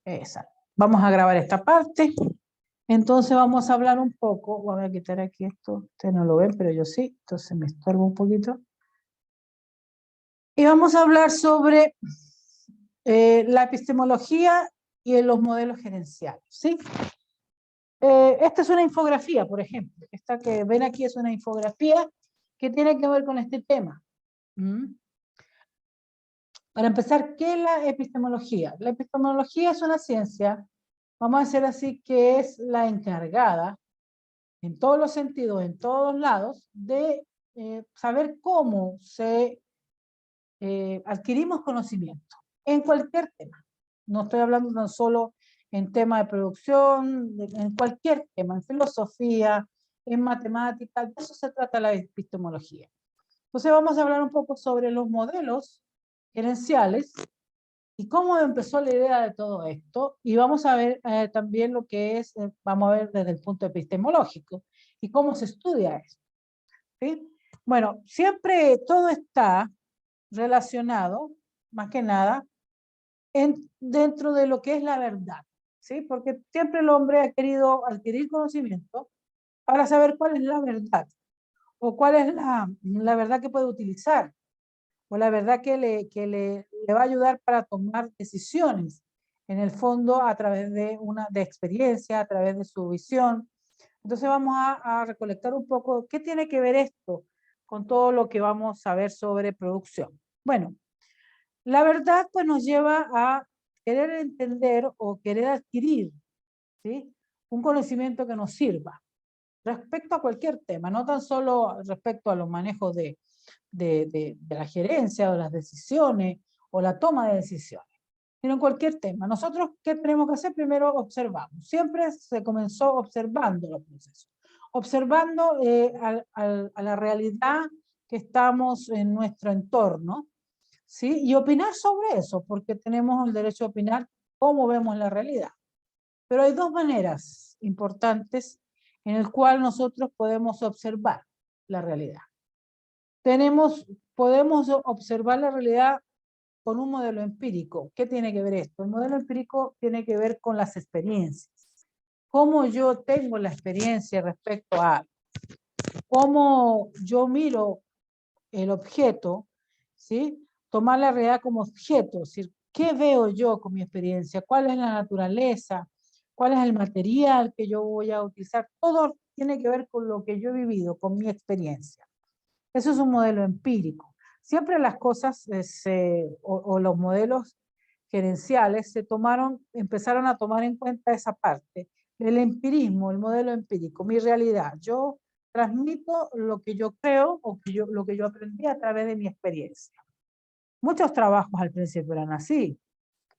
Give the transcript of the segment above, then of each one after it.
Exacto. Vamos a grabar esta parte. Entonces vamos a hablar un poco, voy a quitar aquí esto, ustedes no lo ven, pero yo sí, entonces me estorbo un poquito. Y vamos a hablar sobre la epistemología y los modelos gerenciales, ¿sí? Esta es una infografía, por ejemplo. Esta que ven aquí es una infografía que tiene que ver con este tema. Para empezar, ¿qué es la epistemología? La epistemología es una ciencia, vamos a decir así, que es la encargada, en todos los sentidos, en todos lados, de saber cómo adquirimos conocimiento, en cualquier tema. No estoy hablando tan solo en tema de producción, en cualquier tema, en filosofía, en matemáticas, de eso se trata la epistemología. Entonces vamos a hablar un poco sobre los modelos gerenciales y cómo empezó la idea de todo esto, y vamos a ver también lo que es, vamos a ver desde el punto epistemológico, y cómo se estudia esto, ¿sí? Bueno, siempre todo está relacionado, más que nada, dentro de lo que es la verdad, ¿sí? Porque siempre el hombre ha querido adquirir conocimiento para saber cuál es la verdad, o cuál es la verdad que puede utilizar, o la verdad que le va a ayudar para tomar decisiones, en el fondo a través de experiencia, a través de su visión. Entonces vamos a recolectar un poco qué tiene que ver esto con todo lo que vamos a ver sobre producción. Bueno, la verdad pues nos lleva a querer entender o querer adquirir, ¿sí?, un conocimiento que nos sirva respecto a cualquier tema, no tan solo respecto a los manejos de la gerencia o las decisiones o la toma de decisiones, sino en cualquier tema. Nosotros, ¿qué tenemos que hacer? Primero observamos. Siempre se comenzó observando los procesos, observando a la realidad que estamos en nuestro entorno, ¿sí? Y opinar sobre eso, porque tenemos el derecho a opinar cómo vemos la realidad. Pero hay dos maneras importantes en el cual nosotros podemos observar la realidad. Podemos observar la realidad con un modelo empírico. ¿Qué tiene que ver esto? El modelo empírico tiene que ver con las experiencias. Cómo yo tengo la experiencia respecto a cómo yo miro el objeto, ¿sí? Tomar la realidad como objeto, es decir, ¿qué veo yo con mi experiencia? ¿Cuál es la naturaleza? ¿Cuál es el material que yo voy a utilizar? Todo tiene que ver con lo que yo he vivido, con mi experiencia. Eso es un modelo empírico. Siempre las cosas o los modelos gerenciales empezaron a tomar en cuenta esa parte, el empirismo, el modelo empírico, mi realidad. Yo transmito lo que yo creo o lo que yo aprendí a través de mi experiencia. Muchos trabajos al principio eran así,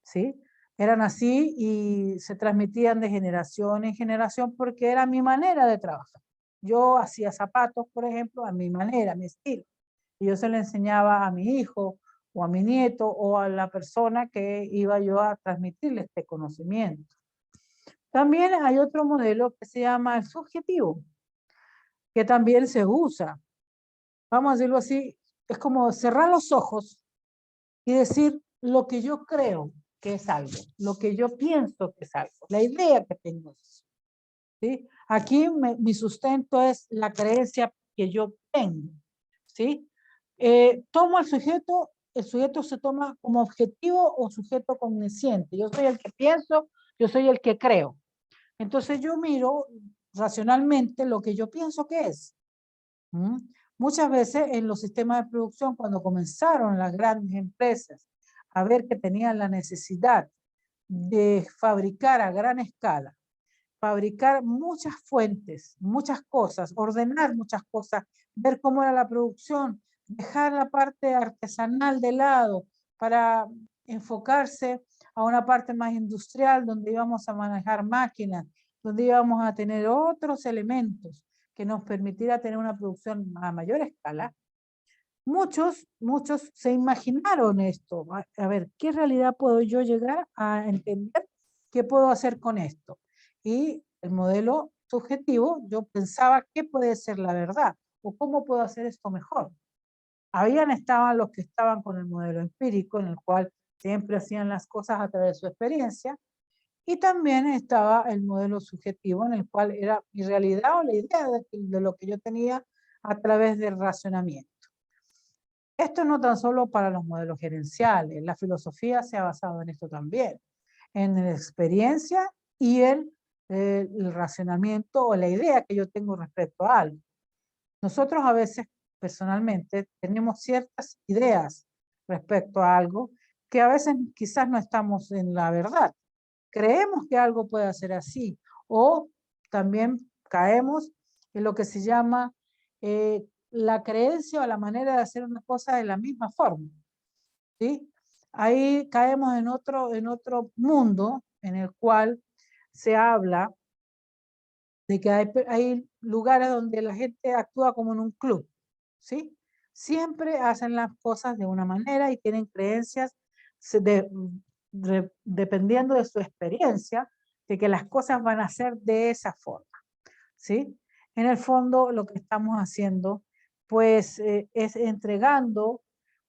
¿sí? Eran así y se transmitían de generación en generación porque era mi manera de trabajar. Yo hacía zapatos, por ejemplo, a mi manera, a mi estilo. Y yo se le enseñaba a mi hijo o a mi nieto o a la persona que iba yo a transmitirle este conocimiento. También hay otro modelo que se llama el subjetivo, que también se usa. Vamos a decirlo así, es como cerrar los ojos y decir lo que yo creo que es algo, lo que yo pienso que es algo, la idea que tengo es eso, ¿sí? Aquí mi sustento es la creencia que yo tengo, ¿sí? Tomo el sujeto se toma como objetivo o sujeto cognosciente. Yo soy el que pienso, yo soy el que creo. Entonces yo miro racionalmente lo que yo pienso que es. ¿Mm? Muchas veces en los sistemas de producción, cuando comenzaron las grandes empresas a ver que tenían la necesidad de fabricar a gran escala, fabricar muchas fuentes, muchas cosas, ordenar muchas cosas, ver cómo era la producción, dejar la parte artesanal de lado para enfocarse a una parte más industrial donde íbamos a manejar máquinas, donde íbamos a tener otros elementos que nos permitiera tener una producción a mayor escala. Muchos se imaginaron esto. A ver, ¿qué realidad puedo yo llegar a entender? ¿Qué puedo hacer con esto? Y el modelo subjetivo, yo pensaba qué puede ser la verdad o cómo puedo hacer esto mejor. Estaban los que estaban con el modelo empírico, en el cual siempre hacían las cosas a través de su experiencia, Y también estaba el modelo subjetivo, en el cual era mi realidad o la idea de lo que yo tenía a través del razonamiento. Esto no tan solo para los modelos gerenciales, la filosofía se ha basado en esto también, en la experiencia y el racionamiento o la idea que yo tengo respecto a algo. Nosotros a veces, personalmente, tenemos ciertas ideas respecto a algo que a veces quizás no estamos en la verdad. Creemos que algo puede ser así, o también caemos en lo que se llama la creencia o la manera de hacer una cosa de la misma forma, ¿sí? Ahí caemos en otro mundo en el cual se habla de que hay lugares donde la gente actúa como en un club, ¿sí? Siempre hacen las cosas de una manera y tienen creencias dependiendo de su experiencia, de que las cosas van a ser de esa forma, ¿sí? En el fondo lo que estamos haciendo pues es entregando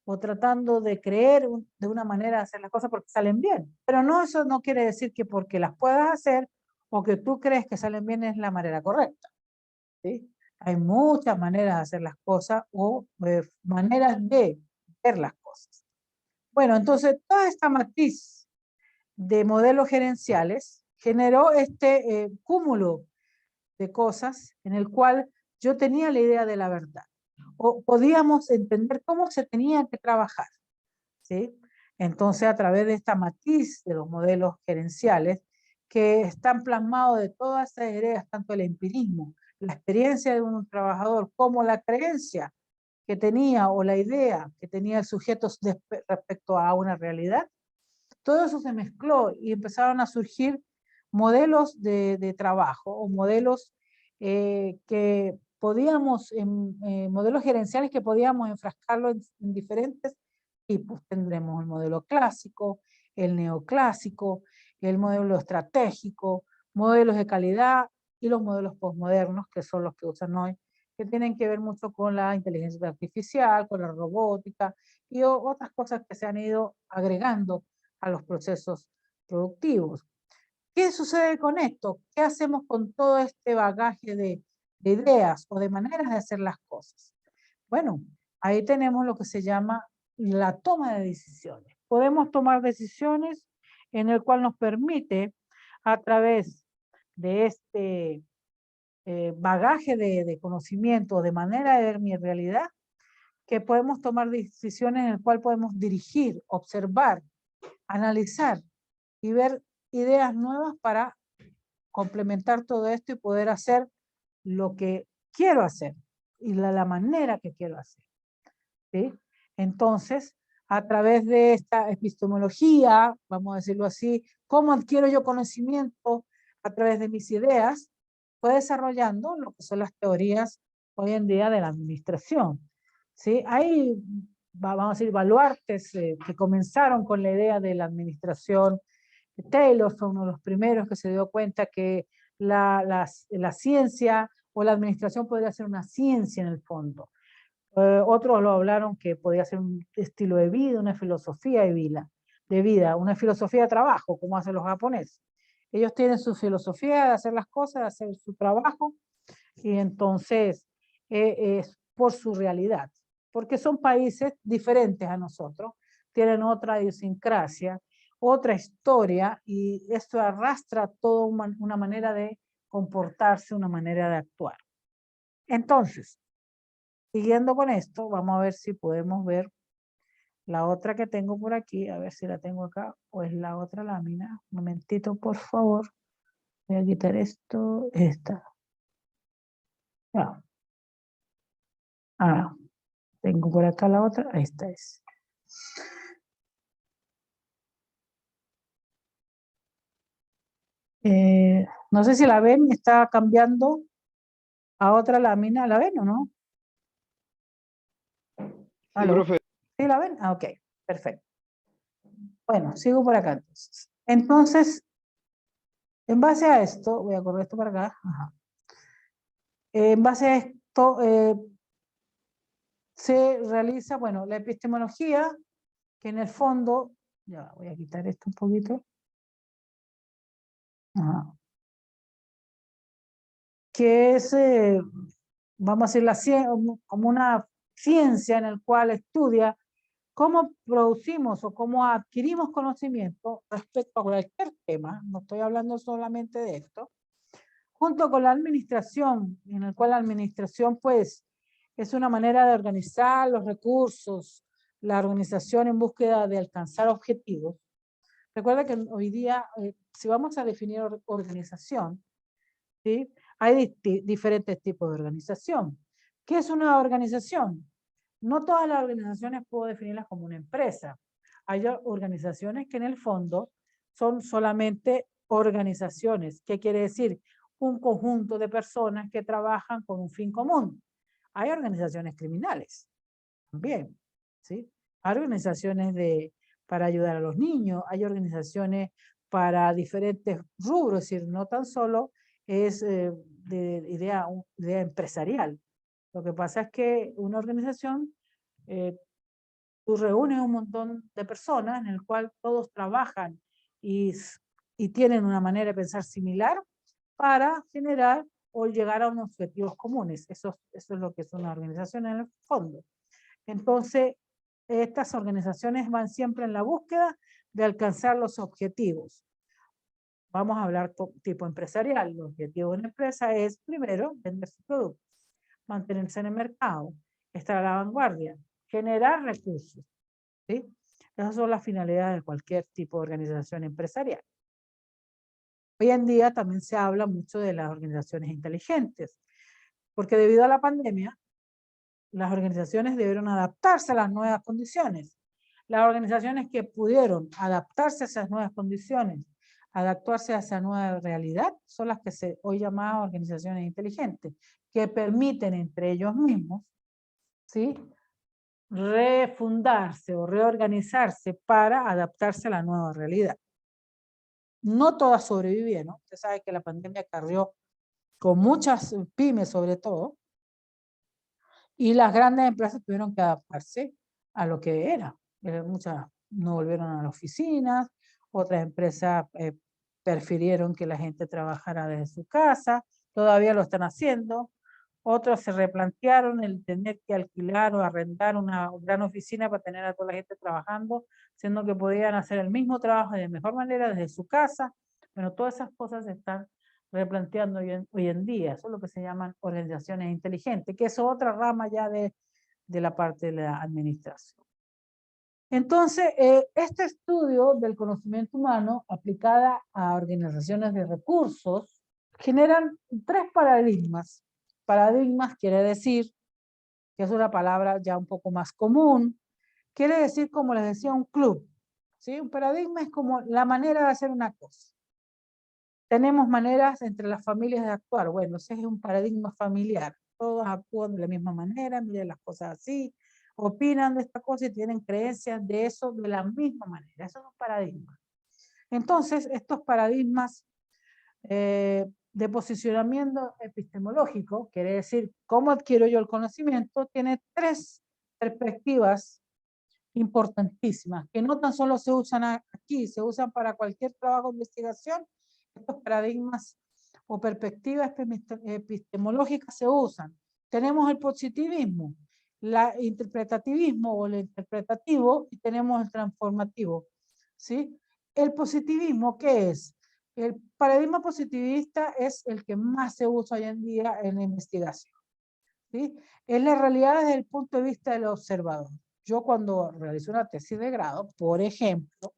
o tratando de creer de una manera de hacer las cosas porque salen bien. Pero no, eso no quiere decir que porque las puedas hacer o que tú crees que salen bien es la manera correcta, ¿sí? Hay muchas maneras de hacer las cosas o maneras de ver las cosas. Bueno, entonces toda esta matriz de modelos gerenciales generó este cúmulo de cosas en el cual yo tenía la idea de la verdad o podíamos entender cómo se tenía que trabajar, ¿sí? Entonces, a través de esta matriz de los modelos gerenciales que están plasmados de todas esas ideas, tanto el empirismo, la experiencia de un trabajador, como la creencia que tenía o la idea que tenía el sujeto respecto a una realidad, todo eso se mezcló y empezaron a surgir modelos de trabajo o modelos que podíamos, modelos gerenciales que podíamos enfrascarlo en diferentes tipos. Tendremos el modelo clásico, el neoclásico, el modelo estratégico, modelos de calidad y los modelos postmodernos, que son los que usan hoy, que tienen que ver mucho con la inteligencia artificial, con la robótica y otras cosas que se han ido agregando a los procesos productivos. ¿Qué sucede con esto? ¿Qué hacemos con todo este bagaje de ideas o de maneras de hacer las cosas? Bueno, ahí tenemos lo que se llama la toma de decisiones. Podemos tomar decisiones en el cual nos permite, a través de este bagaje de conocimiento, de manera de ver mi realidad, que podemos tomar decisiones en el cual podemos dirigir, observar, analizar y ver ideas nuevas para complementar todo esto y poder hacer lo que quiero hacer y la manera que quiero hacer, ¿sí? Entonces, a través de esta epistemología, vamos a decirlo así, cómo adquiero yo conocimiento a través de mis ideas, fue desarrollando lo que son las teorías hoy en día de la administración, ¿sí? Hay, vamos a decir, baluartes que comenzaron con la idea de la administración. Taylor fue uno de los primeros que se dio cuenta que la ciencia o la administración podría ser una ciencia en el fondo. Otros lo hablaron que podía ser un estilo de vida, una filosofía de vida, una filosofía de trabajo, como hacen los japoneses. Ellos tienen su filosofía de hacer las cosas, de hacer su trabajo, y entonces es por su realidad, porque son países diferentes a nosotros, tienen otra idiosincrasia, otra historia, y esto arrastra toda una manera de comportarse, una manera de actuar. Entonces, siguiendo con esto, vamos a ver si podemos ver la otra que tengo por aquí, a ver si la tengo acá, o es la otra lámina. Un momentito, por favor. Voy a quitar esto, esta. Ah, tengo por acá la otra, esta es. No sé si la ven, está cambiando a otra lámina, ¿la ven o no? Sí, profe. ¿Sí la ven? Ah, ok, perfecto. Bueno, sigo por acá entonces. Entonces, en base a esto, voy a correr esto para acá. Ajá. En base a esto, se realiza, bueno, la epistemología, que en el fondo, ya voy a quitar esto un poquito. Ajá. Que es, vamos a decir, como una ciencia en la cual estudia cómo producimos o cómo adquirimos conocimiento respecto a cualquier tema, no estoy hablando solamente de esto, junto con la administración, en el cual la administración pues es una manera de organizar los recursos, la organización en búsqueda de alcanzar objetivos. Recuerda que hoy día, si vamos a definir organización, ¿sí? Hay diferentes tipos de organización. ¿Qué es una organización? No todas las organizaciones puedo definirlas como una empresa. Hay organizaciones que en el fondo son solamente organizaciones. ¿Qué quiere decir? Un conjunto de personas que trabajan con un fin común. Hay organizaciones criminales también, ¿sí? Hay organizaciones para ayudar a los niños, hay organizaciones para diferentes rubros, es decir, no tan solo es de idea empresarial. Lo que pasa es que una organización, eh, tú reúnes un montón de personas en el cual todos trabajan y, y tienen una manera de pensar similar para generar o llegar a unos objetivos comunes. Eso es lo que es una organización en el fondo. Entonces, estas organizaciones van siempre en la búsqueda de alcanzar los objetivos. Vamos a hablar tipo empresarial. El objetivo de una empresa es, primero, vender su producto, mantenerse en el mercado, estar a la vanguardia, generar recursos, ¿sí? Esas son las finalidades de cualquier tipo de organización empresarial. Hoy en día también se habla mucho de las organizaciones inteligentes, porque debido a la pandemia, las organizaciones debieron adaptarse a las nuevas condiciones. Las organizaciones que pudieron adaptarse a esas nuevas condiciones, adaptarse a esa nueva realidad, son las que se hoy llamadas organizaciones inteligentes, que permiten entre ellos mismos, ¿sí?, refundarse o reorganizarse para adaptarse a la nueva realidad. No todas sobrevivieron. Usted sabe que la pandemia carrió con muchas pymes sobre todo, y las grandes empresas tuvieron que adaptarse a lo que era. Muchas no volvieron a las oficinas, otras empresas prefirieron que la gente trabajara desde su casa, todavía lo están haciendo. Otros se replantearon el tener que alquilar o arrendar una gran oficina para tener a toda la gente trabajando, siendo que podían hacer el mismo trabajo de mejor manera desde su casa. Bueno, todas esas cosas se están replanteando hoy en día. Eso es lo que se llaman organizaciones inteligentes, que es otra rama ya de la parte de la administración. Entonces, este estudio del conocimiento humano aplicada a organizaciones de recursos generan tres paradigmas. Paradigmas quiere decir, que es una palabra ya un poco más común, quiere decir, como les decía, un club, ¿sí? Un paradigma es como la manera de hacer una cosa. Tenemos maneras entre las familias de actuar. Bueno, ese es un paradigma familiar. Todos actúan de la misma manera, miren las cosas así, opinan de esta cosa y tienen creencias de eso de la misma manera. Eso es un paradigma. Entonces, estos paradigmas de posicionamiento epistemológico, quiere decir cómo adquiero yo el conocimiento, tiene tres perspectivas importantísimas, que no tan solo se usan aquí, se usan para cualquier trabajo de investigación. Estos paradigmas o perspectivas epistemológicas se usan. Tenemos el positivismo, el interpretativismo o el interpretativo, y tenemos el transformativo, ¿sí? El positivismo, ¿qué es? El paradigma positivista es el que más se usa hoy en día en la investigación, ¿sí? Es la realidad desde el punto de vista del observador. Yo cuando realizo una tesis de grado, por ejemplo,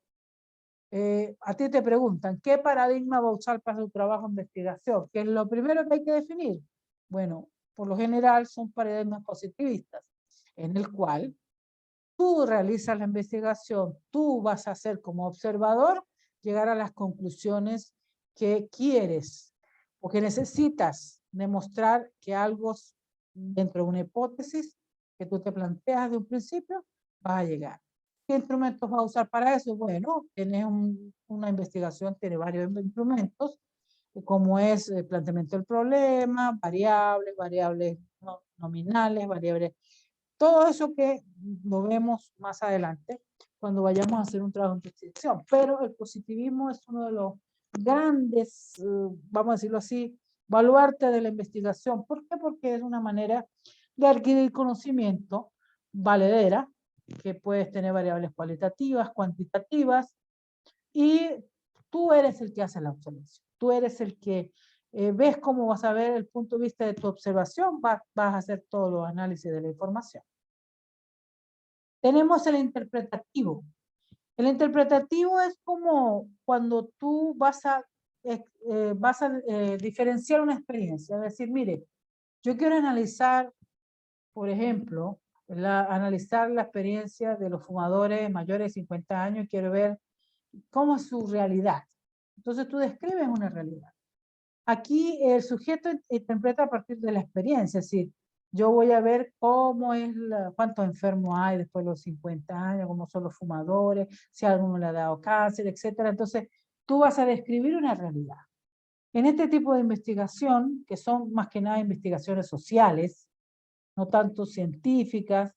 a ti te preguntan, ¿qué paradigma va a usar para su trabajo de investigación? ¿Qué es lo primero que hay que definir? Bueno, por lo general son paradigmas positivistas, en el cual tú realizas la investigación, tú vas a hacer como observador, llegar a las conclusiones que quieres, o que necesitas demostrar que algo dentro de una hipótesis que tú te planteas de un principio, vas a llegar. ¿Qué instrumentos vas a usar para eso? Bueno, tienes una investigación, tiene varios instrumentos, como es el planteamiento del problema, variables nominales, variables, todo eso que lo vemos más adelante cuando vayamos a hacer un trabajo de investigación. Pero el positivismo es uno de los grandes, vamos a decirlo así, baluarte de la investigación. ¿Por qué? Porque es una manera de adquirir conocimiento valedera, que puedes tener variables cualitativas, cuantitativas, y tú eres el que hace la observación. Tú eres el que ves cómo vas a ver el punto de vista de tu observación, vas a hacer todo los análisis de la información. Tenemos el interpretativo. El interpretativo es como cuando tú vas a diferenciar una experiencia. Es decir, mire, yo quiero analizar, por ejemplo, analizar la experiencia de los fumadores mayores de 50 años y quiero ver cómo es su realidad. Entonces tú describes una realidad. Aquí el sujeto interpreta a partir de la experiencia, es decir, yo voy a ver cómo es, cuántos enfermos hay después de los 50 años, cómo son los fumadores, si a alguno le ha dado cáncer, etcétera. Entonces, tú vas a describir una realidad. En este tipo de investigación, que son más que nada investigaciones sociales, no tanto científicas,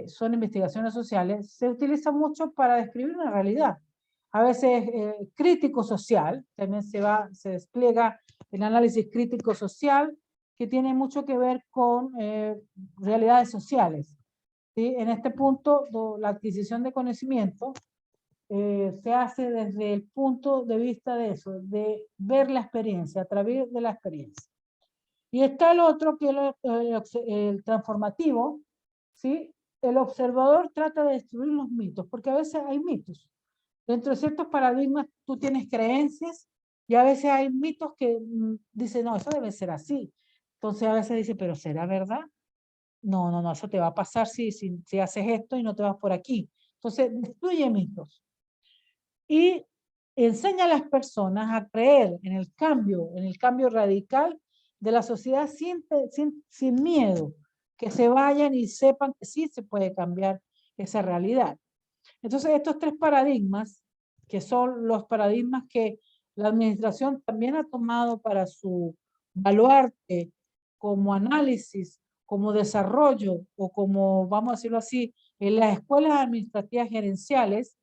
son investigaciones sociales, se utiliza mucho para describir una realidad. A veces crítico social, también se despliega el análisis crítico social, que tiene mucho que ver con realidades sociales. ¿Sí? En este punto, la adquisición de conocimiento se hace desde el punto de vista de eso, de ver la experiencia, a través de la experiencia. Y está el otro, que es el transformativo, ¿sí? El observador trata de destruir los mitos, porque a veces hay mitos. Dentro de ciertos paradigmas tú tienes creencias y a veces hay mitos que dicen, no, eso debe ser así. Entonces a veces dice, pero ¿será verdad? No, no, no, eso te va a pasar si haces esto y no te vas por aquí. Entonces destruye mitos. Y enseña a las personas a creer en el cambio radical de la sociedad sin miedo, que se vayan y sepan que sí se puede cambiar esa realidad. Entonces, estos tres paradigmas, que son los paradigmas que la administración también ha tomado para su baluarte como análisis, como desarrollo o como, vamos a decirlo así, en las escuelas administrativas gerenciales,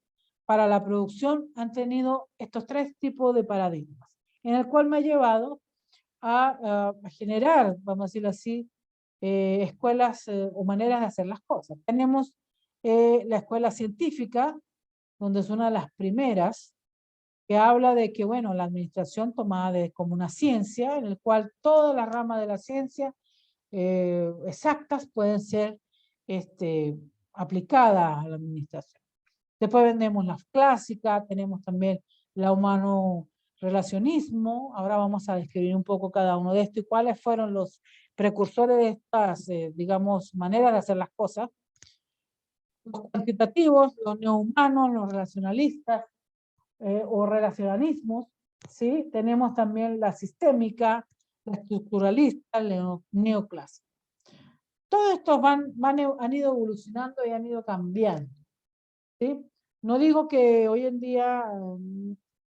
para la producción han tenido estos tres tipos de paradigmas, en el cual me ha llevado a generar, vamos a decirlo así, escuelas o maneras de hacer las cosas. Tenemos la escuela científica, donde es una de las primeras, que habla de que, bueno, la administración tomada como una ciencia, en el cual todas las ramas de la ciencia exactas pueden ser aplicadas a la administración. Después vendemos las clásicas, tenemos también la humano relacionismo. Ahora vamos a describir un poco cada uno de estos y cuáles fueron los precursores de estas, digamos, maneras de hacer las cosas. Los cuantitativos, los neohumanos, los relacionalistas o relacionalismos, ¿sí? Tenemos también la sistémica, la estructuralista, la neoclásica. Todos estos han ido evolucionando y han ido cambiando, ¿sí? No digo que hoy en día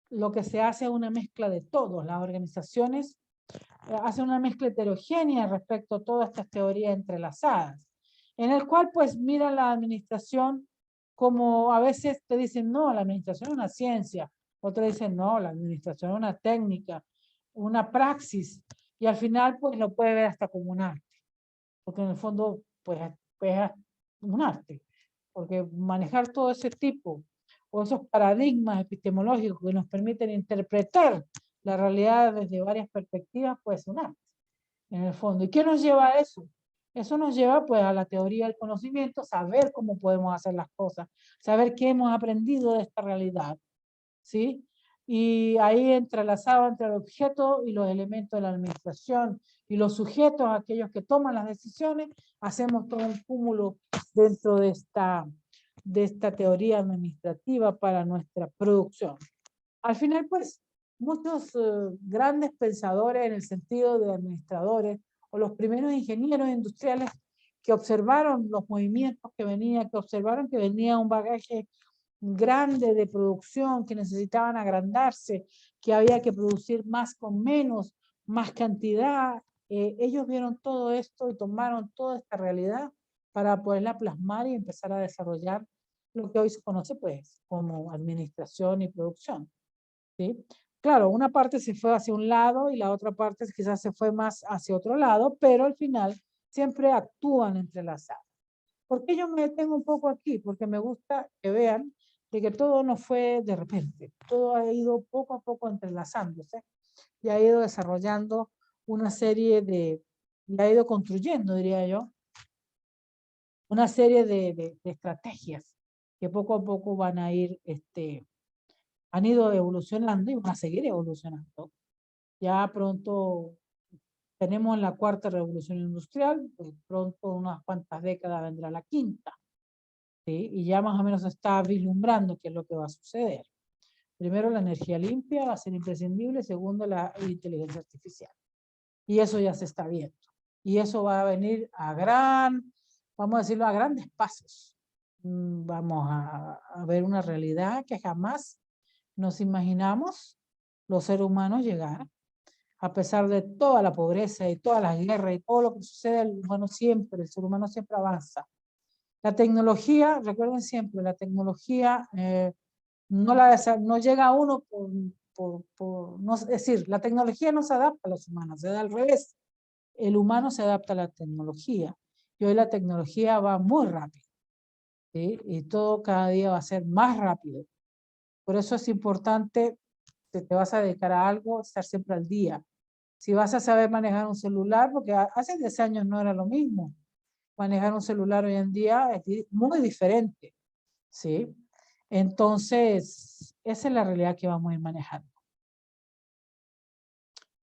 lo que se hace es una mezcla de todos. Las organizaciones hacen una mezcla heterogénea respecto a todas estas teorías entrelazadas, en el cual pues miran la administración como a veces te dicen, no, la administración es una ciencia, otros dicen, no, la administración es una técnica, una praxis, y al final pues lo puede ver hasta como un arte, porque en el fondo pues es un arte, porque manejar todo ese tipo o esos paradigmas epistemológicos que nos permiten interpretar la realidad desde varias perspectivas, pues un arte, en el fondo. ¿Y qué nos lleva a eso? Eso nos lleva pues a la teoría del conocimiento, saber cómo podemos hacer las cosas, saber qué hemos aprendido de esta realidad, ¿sí? Y ahí entrelazado entre el objeto y los elementos de la administración y los sujetos, aquellos que toman las decisiones, hacemos todo un cúmulo dentro de esta teoría administrativa para nuestra producción. Al final, pues, muchos grandes pensadores en el sentido de administradores o los primeros ingenieros industriales que observaron los movimientos que observaron que venía un bagaje grande de producción, que necesitaban agrandarse, que había que producir más con menos, más cantidad. Ellos vieron todo esto y tomaron toda esta realidad para poderla plasmar y empezar a desarrollar lo que hoy se conoce pues como administración y producción. ¿sí? Claro, una parte se fue hacia un lado y la otra parte quizás se fue más hacia otro lado, pero al final siempre actúan entrelazados. ¿Por qué yo me detengo un poco aquí? Porque me gusta que vean de que todo no fue de repente, todo ha ido poco a poco entrelazándose y ha ido desarrollando una serie y ha ido construyendo, diría yo, una serie de estrategias que poco a poco van a ir, han ido evolucionando y van a seguir evolucionando. Ya pronto tenemos la cuarta revolución industrial, pues pronto unas cuantas décadas vendrá la quinta, ¿sí? Y ya más o menos está vislumbrando qué es lo que va a suceder. Primero, la energía limpia va a ser imprescindible. Segundo, la inteligencia artificial. Y eso ya se está viendo. Y eso va a venir vamos a decirlo, a grandes pasos. Vamos a ver una realidad que jamás nos imaginamos los seres humanos llegar. A pesar de toda la pobreza y todas las guerras y todo lo que sucede, el ser humano siempre avanza. La tecnología, recuerden siempre, la tecnología no llega a uno no, es decir, la tecnología no se adapta a los humanos, se da al revés. El humano se adapta a la tecnología. Y hoy la tecnología va muy rápido, ¿sí? Y todo cada día va a ser más rápido. Por eso es importante, si te vas a dedicar a algo, estar siempre al día. Si vas a saber manejar un celular, porque hace 10 años no era lo mismo. Manejar un celular hoy en día es muy diferente, ¿sí? Entonces, esa es la realidad que vamos a ir manejando.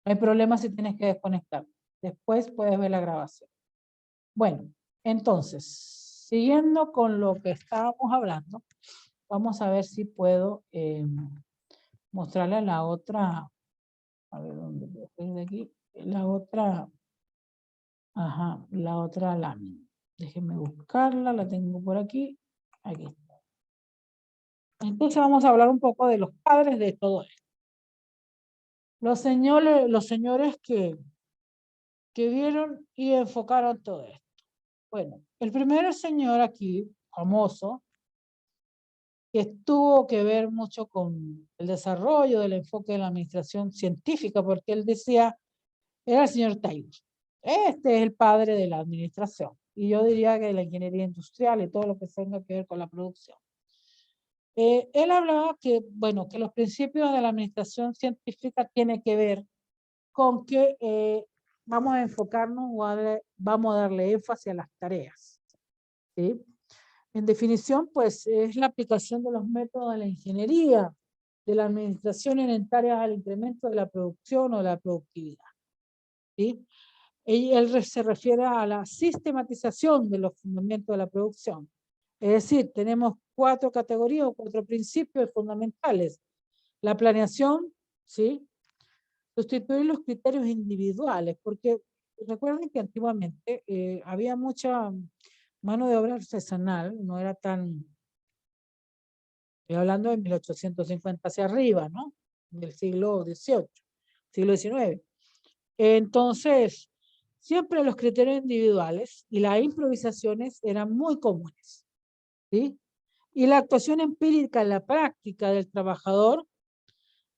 No hay problema si tienes que desconectar. Después puedes ver la grabación. Bueno, entonces, siguiendo con lo que estábamos hablando, vamos a ver si puedo mostrarle la otra, a ver dónde puedo ir de aquí, la otra lámina. Déjenme buscarla, la tengo por aquí. Aquí está. Entonces vamos a hablar un poco de los padres de todo esto. Los señores que vieron y enfocaron todo esto. Bueno, el primer señor aquí, famoso, que tuvo que ver mucho con el desarrollo del enfoque de la administración científica, porque él decía, era el señor Taylor. Este es el padre de la administración. Y yo diría que de la ingeniería industrial y todo lo que tenga que ver con la producción. Él hablaba que, bueno, que los principios de la administración científica tienen que ver con que vamos a enfocarnos vamos a darle énfasis a las tareas, ¿sí? En definición, pues es la aplicación de los métodos de la ingeniería, de la administración en tareas al incremento de la producción o la productividad, ¿sí? Él se refiere a la sistematización de los fundamentos de la producción. Es decir, tenemos 4 categorías o 4 principios fundamentales. La planeación, ¿sí? Sustituir los criterios individuales, porque recuerden que antiguamente había mucha mano de obra artesanal, no era tan, estoy hablando de 1850 hacia arriba, ¿no? Del siglo XVIII, siglo XIX. Entonces, siempre los criterios individuales y las improvisaciones eran muy comunes, ¿sí? Y la actuación empírica en la práctica del trabajador,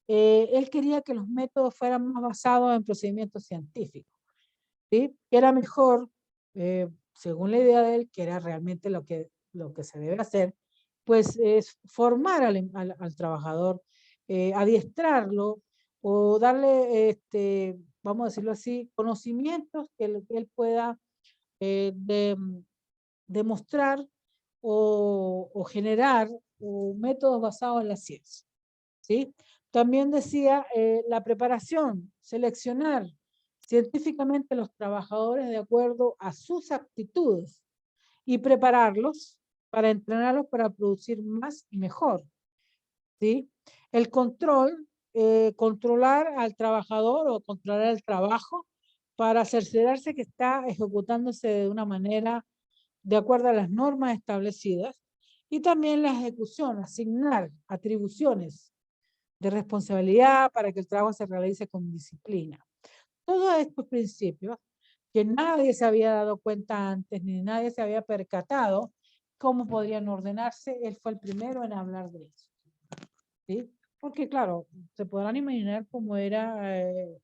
él quería que los métodos fueran más basados en procedimientos científicos, ¿sí? Que era mejor, según la idea de él, que era realmente lo que se debe hacer, pues es formar al trabajador, adiestrarlo o darle, vamos a decirlo así, conocimientos que él pueda demostrar o generar métodos basados en la ciencia, ¿sí? También decía la preparación, seleccionar científicamente los trabajadores de acuerdo a sus aptitudes y prepararlos para entrenarlos para producir más y mejor, ¿sí? El control, controlar al trabajador o controlar el trabajo para cerciorarse que está ejecutándose de una manera de acuerdo a las normas establecidas, y también la ejecución, asignar atribuciones de responsabilidad para que el trabajo se realice con disciplina. Todos estos principios que nadie se había dado cuenta antes, ni nadie se había percatado cómo podrían ordenarse, él fue el primero en hablar de eso, ¿sí? Porque claro, se podrán imaginar cómo era en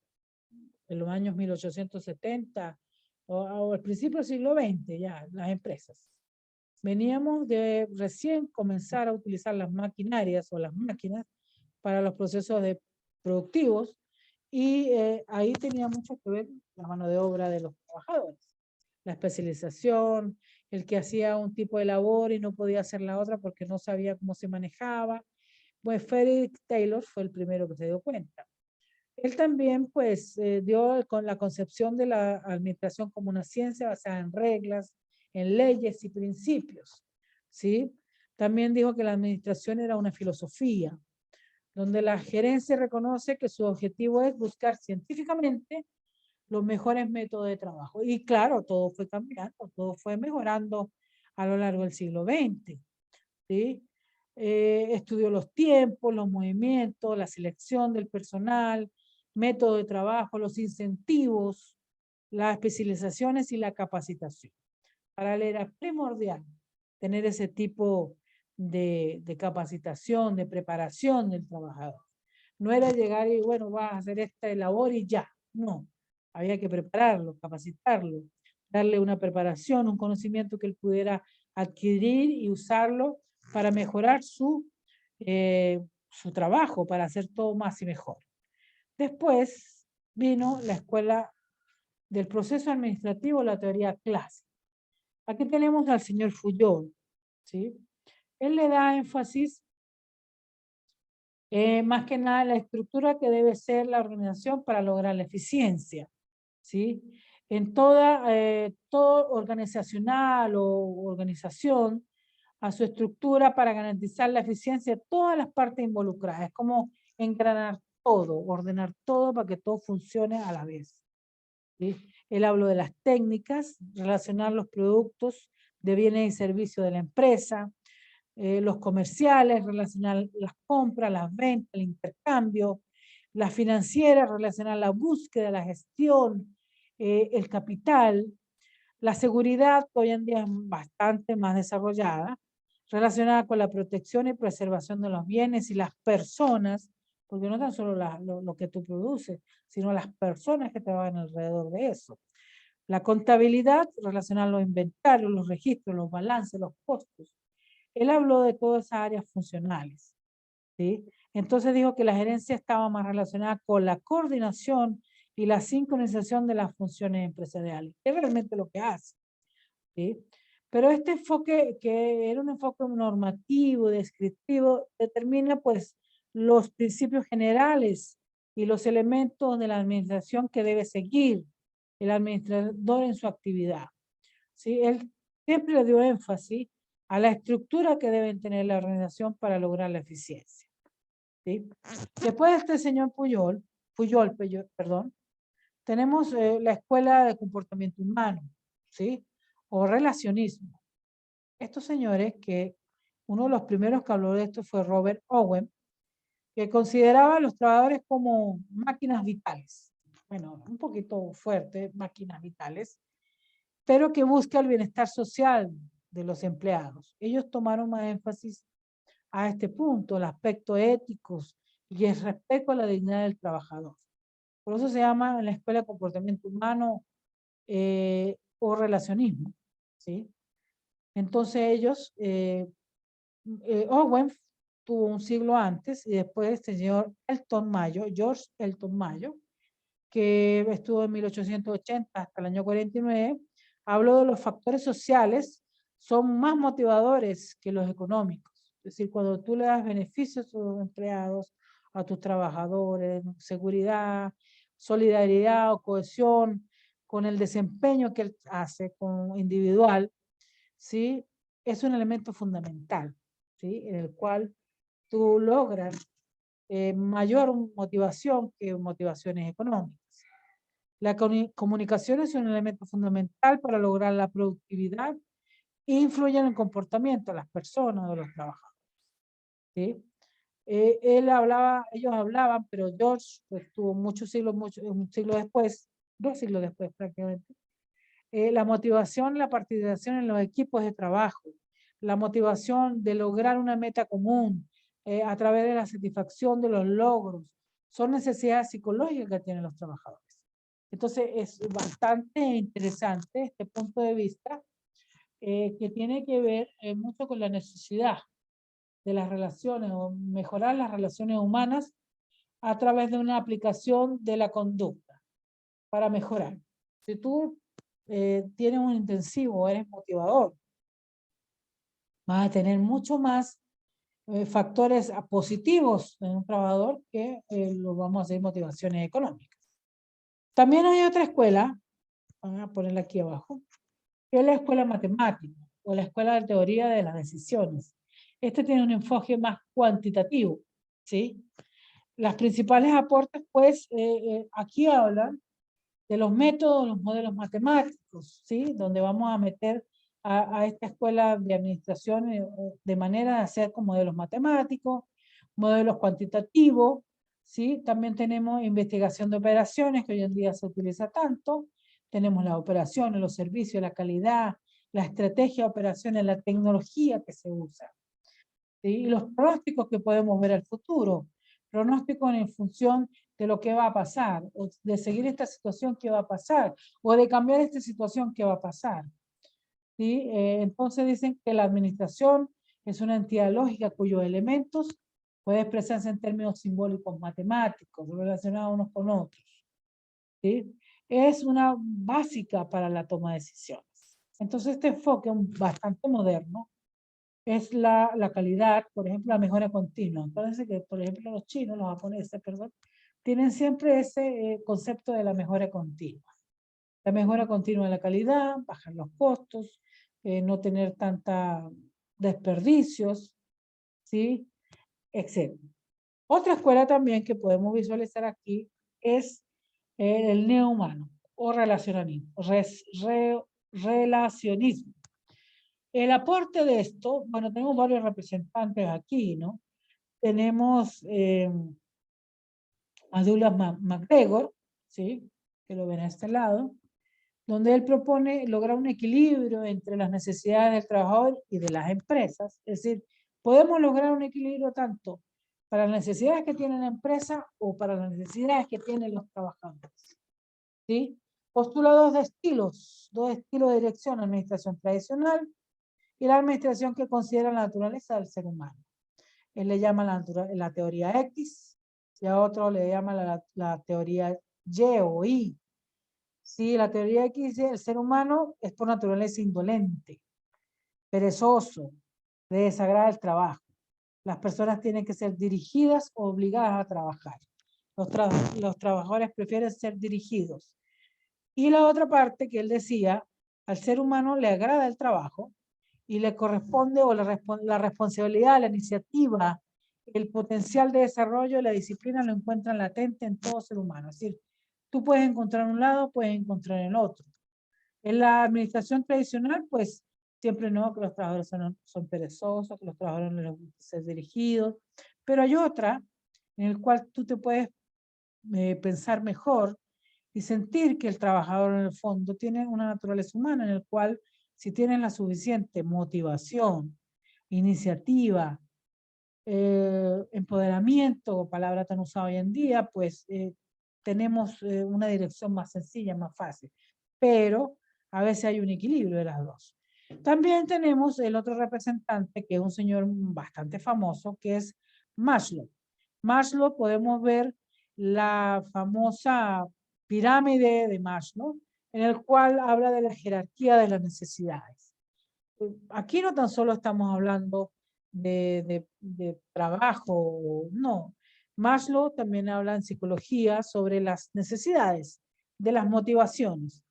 los años 1870 o al principio del siglo XX ya, las empresas. Veníamos de recién comenzar a utilizar las maquinarias o las máquinas para los procesos productivos y ahí tenía mucho que ver la mano de obra de los trabajadores, la especialización, el que hacía un tipo de labor y no podía hacer la otra porque no sabía cómo se manejaba. Pues Frederick Taylor fue el primero que se dio cuenta. Él también pues dio con la concepción de la administración como una ciencia basada en reglas, en leyes y principios, ¿sí? También dijo que la administración era una filosofía, donde la gerencia reconoce que su objetivo es buscar científicamente los mejores métodos de trabajo. Y claro, todo fue cambiando, todo fue mejorando a lo largo del siglo XX, ¿sí? Estudió los tiempos, los movimientos, la selección del personal, método de trabajo, los incentivos, las especializaciones y la capacitación. Para él era primordial tener ese tipo de capacitación, de preparación del trabajador. No era llegar y, bueno, vas a hacer esta labor y ya. No, había que prepararlo, capacitarlo, darle una preparación, un conocimiento que él pudiera adquirir y usarlo para mejorar su trabajo, para hacer todo más y mejor. Después vino la escuela del proceso administrativo, la teoría clásica. Aquí tenemos al señor Fouillol, ¿sí? Él le da énfasis más que nada en la estructura que debe ser la organización para lograr la eficiencia, ¿sí? En todo organizacional o organización, a su estructura para garantizar la eficiencia de todas las partes involucradas. Es como engranar todo, ordenar todo para que todo funcione a la vez, ¿sí? Él habló de las técnicas, relacionar los productos de bienes y servicios de la empresa, los comerciales, relacionar las compras, las ventas, el intercambio, las financieras, relacionar la búsqueda, la gestión, el capital, la seguridad, que hoy en día es bastante más desarrollada, relacionada con la protección y preservación de los bienes y las personas, porque no tan solo lo que tú produces, sino las personas que trabajan alrededor de eso. La contabilidad, relacionada a los inventarios, los registros, los balances, los costos. Él habló de todas esas áreas funcionales, ¿sí? Entonces dijo que la gerencia estaba más relacionada con la coordinación y la sincronización de las funciones empresariales, que es realmente lo que hace, ¿sí? Pero este enfoque, que era un enfoque normativo, descriptivo, determina pues los principios generales y los elementos de la administración que debe seguir el administrador en su actividad, ¿sí? Él siempre le dio énfasis a la estructura que deben tener la organización para lograr la eficiencia, ¿sí? Después de este señor Pujol, perdón, tenemos la Escuela de Comportamiento Humano, ¿sí? O relacionismo. Estos señores, que uno de los primeros que habló de esto fue Robert Owen, que consideraba a los trabajadores como máquinas vitales. Bueno, un poquito fuerte, máquinas vitales, pero que busca el bienestar social de los empleados. Ellos tomaron más énfasis a este punto, el aspecto éticos y el respeto a la dignidad del trabajador. Por eso se llama en la Escuela de Comportamiento Humano o relacionismo, ¿sí? Entonces ellos, Owen tuvo un siglo antes y después el señor Elton Mayo, George Elton Mayo, que estuvo en 1880 hasta el año 49, habló de los factores sociales son más motivadores que los económicos. Es decir, cuando tú le das beneficios a tus empleados, a tus trabajadores, seguridad, solidaridad o cohesión con el desempeño que él hace con individual, ¿sí? Es un elemento fundamental, ¿sí? En el cual tú logras mayor motivación que motivaciones económicas. La comunicación es un elemento fundamental para lograr la productividad e influye en el comportamiento de las personas, de los trabajadores, ¿sí? Ellos hablaban, pero George pues, tuvo muchos siglos, un siglo después, 2 siglos después prácticamente, la motivación, la participación en los equipos de trabajo, la motivación de lograr una meta común, a través de la satisfacción de los logros. Son necesidades psicológicas que tienen los trabajadores. Entonces es bastante interesante este punto de vista que tiene que ver mucho con la necesidad de las relaciones o mejorar las relaciones humanas a través de una aplicación de la conducta para mejorar. Si tú tienes un intensivo, eres motivador, vas a tener mucho más factores positivos en un trabajador que lo vamos a hacer motivaciones económicas. También hay otra escuela, voy a ponerla aquí abajo, que es la escuela matemática o la escuela de teoría de las decisiones. Este tiene un enfoque más cuantitativo, ¿sí? Las principales aportes, pues, aquí hablan de los métodos, los modelos matemáticos, ¿sí? Donde vamos a meter a esta escuela de administración de manera de hacer con modelos matemáticos, modelos cuantitativos, ¿sí? También tenemos investigación de operaciones, que hoy en día se utiliza tanto. Tenemos las operaciones, los servicios, la calidad, la estrategia de operaciones, la tecnología que se usa, ¿sí? Y los pronósticos que podemos ver al futuro. Pronósticos en función de lo que va a pasar, o de seguir esta situación que va a pasar, o de cambiar esta situación que va a pasar. ¿Sí? Entonces dicen que la administración es una entidad lógica cuyos elementos pueden expresarse en términos simbólicos matemáticos, relacionados unos con otros. ¿Sí? Es una básica para la toma de decisiones. Entonces este enfoque bastante moderno es la calidad, por ejemplo, la mejora continua. Parece que, por ejemplo, los chinos, los japoneses, perdón, tienen siempre ese concepto de la mejora continua. La mejora continua de la calidad, bajar los costos, no tener tanta desperdicios, ¿sí? Etc. Otra escuela también que podemos visualizar aquí es el neohumano o relacionalismo, relacionismo. El aporte de esto, bueno, tenemos varios representantes aquí, ¿no? Tenemos a Douglas MacGregor, ¿sí? Que lo ven a este lado, donde él propone lograr un equilibrio entre las necesidades del trabajador y de las empresas. Es decir, podemos lograr un equilibrio tanto para las necesidades que tiene la empresa o para las necesidades que tienen los trabajadores, ¿sí? Postula dos estilos de dirección, administración tradicional y la administración que considera la naturaleza del ser humano. Él le llama la teoría X y a otro le llama la teoría Y o Y. Sí, la teoría X dice el ser humano es por naturaleza indolente, perezoso, le desagrada el trabajo. Las personas tienen que ser dirigidas o obligadas a trabajar. Los trabajadores prefieren ser dirigidos. Y la otra parte que él decía, al ser humano le agrada el trabajo y le corresponde o la responsabilidad, la iniciativa, el potencial de desarrollo y la disciplina lo encuentran latente en todo ser humano. Es decir, tú puedes encontrar un lado, puedes encontrar el otro. En la administración tradicional, pues siempre no, que los trabajadores son perezosos, que los trabajadores no les gusta ser dirigidos, pero hay otra en el cual tú te puedes pensar mejor y sentir que el trabajador en el fondo tiene una naturaleza humana en el cual si tienes la suficiente motivación, iniciativa, empoderamiento, palabra tan usada hoy en día, pues tenemos una dirección más sencilla, más fácil. Pero a veces hay un equilibrio de las dos. También tenemos el otro representante, que es un señor bastante famoso, que es Maslow. Maslow, podemos ver la famosa pirámide de Maslow, en el cual habla de la jerarquía de las necesidades. Aquí no tan solo estamos hablando de trabajo, no. Maslow también habla en psicología sobre las necesidades, de las motivaciones.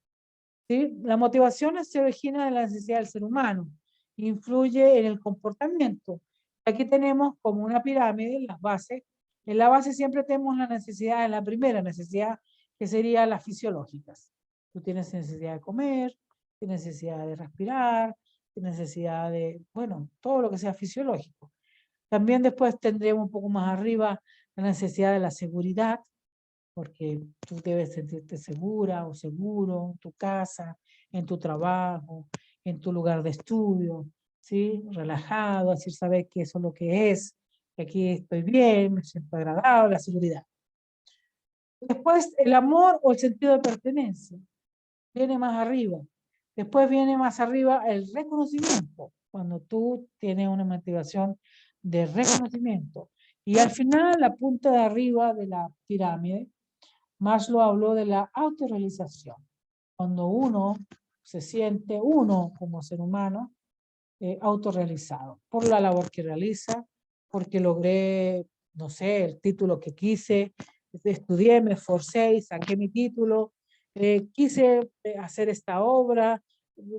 ¿Sí? La motivación se origina de la necesidad del ser humano, influye en el comportamiento. Aquí tenemos como una pirámide en las bases. En la base siempre tenemos la necesidad, en la primera necesidad, que sería las fisiológicas. Tú tienes necesidad de comer, tienes necesidad de respirar, tienes necesidad de, bueno, todo lo que sea fisiológico. También después tendremos un poco más arriba la necesidad de la seguridad, porque tú debes sentirte segura o seguro en tu casa, en tu trabajo, en tu lugar de estudio, ¿sí? Relajado, así saber que eso es lo que es que aquí estoy bien, me siento agradable, la seguridad. Después, el amor o el sentido de pertenencia viene más arriba. Después viene más arriba el reconocimiento, cuando tú tienes una motivación de reconocimiento. Y al final, la punta de arriba de la pirámide, Maslow habló de la autorrealización. Cuando uno se siente, uno como ser humano, autorrealizado por la labor que realiza, porque logré, no sé, el título que quise, estudié, me esforcé y saqué mi título, quise hacer esta obra,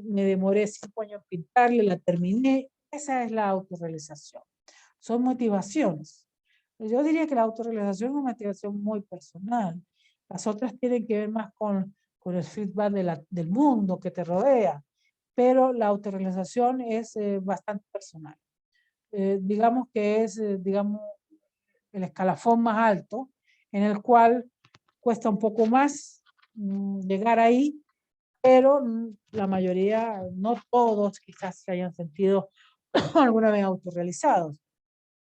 me demoré 5 años en pintarla, la terminé. Esa es la autorrealización. Son motivaciones. Yo diría que la autorrealización es una motivación muy personal. Las otras tienen que ver más con el feedback del mundo que te rodea, pero la autorrealización es bastante personal. Digamos que es, digamos, el escalafón más alto, en el cual cuesta un poco más llegar ahí, pero la mayoría, no todos quizás se hayan sentido alguna vez autorrealizados,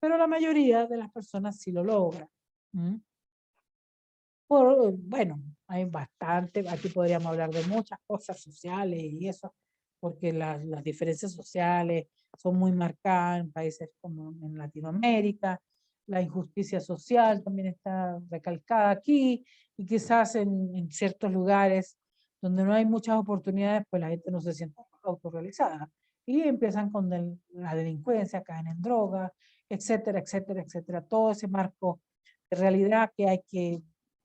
pero la mayoría de las personas sí lo logran. Bueno, hay bastante, aquí podríamos hablar de muchas cosas sociales y eso, porque las diferencias sociales son muy marcadas en países como en Latinoamérica, la injusticia social también está recalcada aquí, y quizás en ciertos lugares donde no hay muchas oportunidades, pues la gente no se siente autorrealizada, y empiezan con la delincuencia, caen en drogas, etcétera, etcétera, etcétera, todo ese marco de realidad que hay que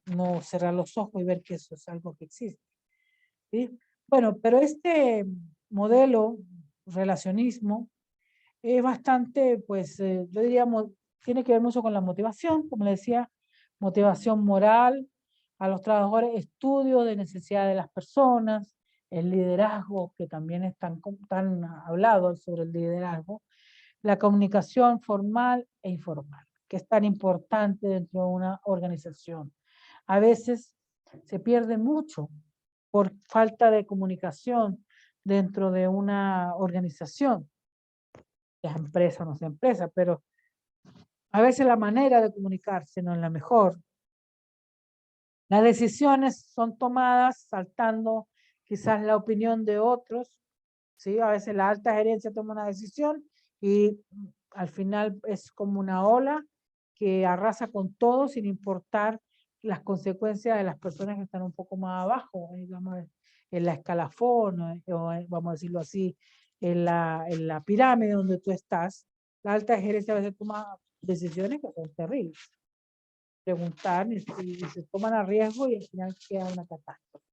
no cerrar los ojos y ver que eso es algo que existe. ¿Sí? Bueno, pero este modelo, relacionismo, es bastante, pues, yo diría, tiene que ver mucho con la motivación, como le decía, motivación moral a los trabajadores, estudio de necesidad de las personas, el liderazgo, que también es tan hablado sobre el liderazgo, la comunicación formal e informal, que es tan importante dentro de una organización. A veces se pierde mucho por falta de comunicación dentro de una organización, sea empresa o no sea empresa, pero a veces la manera de comunicarse no es la mejor. Las decisiones son tomadas saltando quizás la opinión de otros, ¿sí? A veces la alta gerencia toma una decisión y al final es como una ola que arrasa con todo sin importar las consecuencias de las personas que están un poco más abajo, digamos, en la escalafón, o vamos a decirlo así, en la pirámide donde tú estás. La alta gerencia a veces toma decisiones que son terribles. Preguntar y se toman a riesgo y al final queda una catástrofe.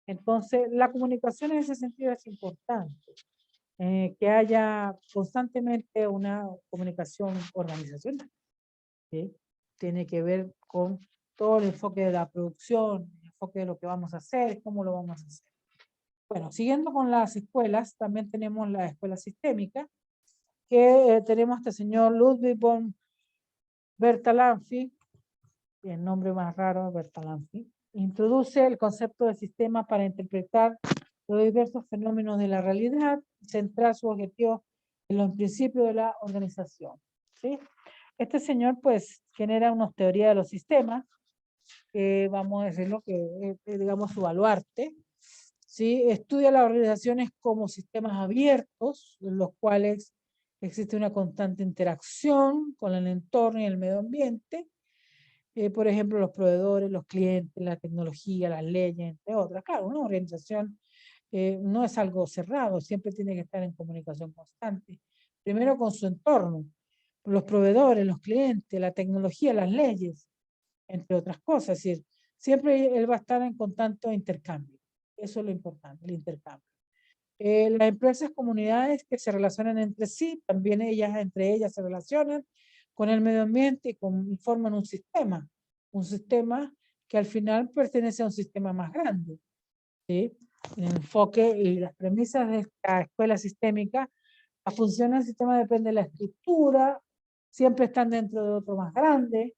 Entonces, la comunicación en ese sentido es importante. Que haya constantemente una comunicación organizacional, ¿sí? Tiene que ver con todo el enfoque de la producción, el enfoque de lo que vamos a hacer, cómo lo vamos a hacer. Bueno, siguiendo con las escuelas, también tenemos la escuela sistémica, que tenemos a este señor Ludwig von Bertalanffy, el nombre más raro, Bertalanffy, introduce el concepto de sistema para interpretar los diversos fenómenos de la realidad, centrar su objetivo en los principios de la organización. ¿Sí? Este señor pues genera una teoría de los sistemas, que vamos a decirlo que es, digamos, su baluarte. ¿Sí? Estudia las organizaciones como sistemas abiertos, en los cuales existe una constante interacción con el entorno y el medio ambiente. Por ejemplo, los proveedores, los clientes, la tecnología, las leyes, entre otras. Claro, una organización no es algo cerrado, siempre tiene que estar en comunicación constante. Primero con su entorno, los proveedores, los clientes, la tecnología, las leyes, entre otras cosas. Es decir, siempre él va a estar en constante intercambio. Eso es lo importante, el intercambio. Las empresas, comunidades que se relacionan entre sí, también entre ellas se relacionan con el medio ambiente y forman un sistema que al final pertenece a un sistema más grande. ¿Sí? El enfoque y las premisas de esta escuela sistémica, la función del sistema depende de la estructura, siempre están dentro de otro más grande,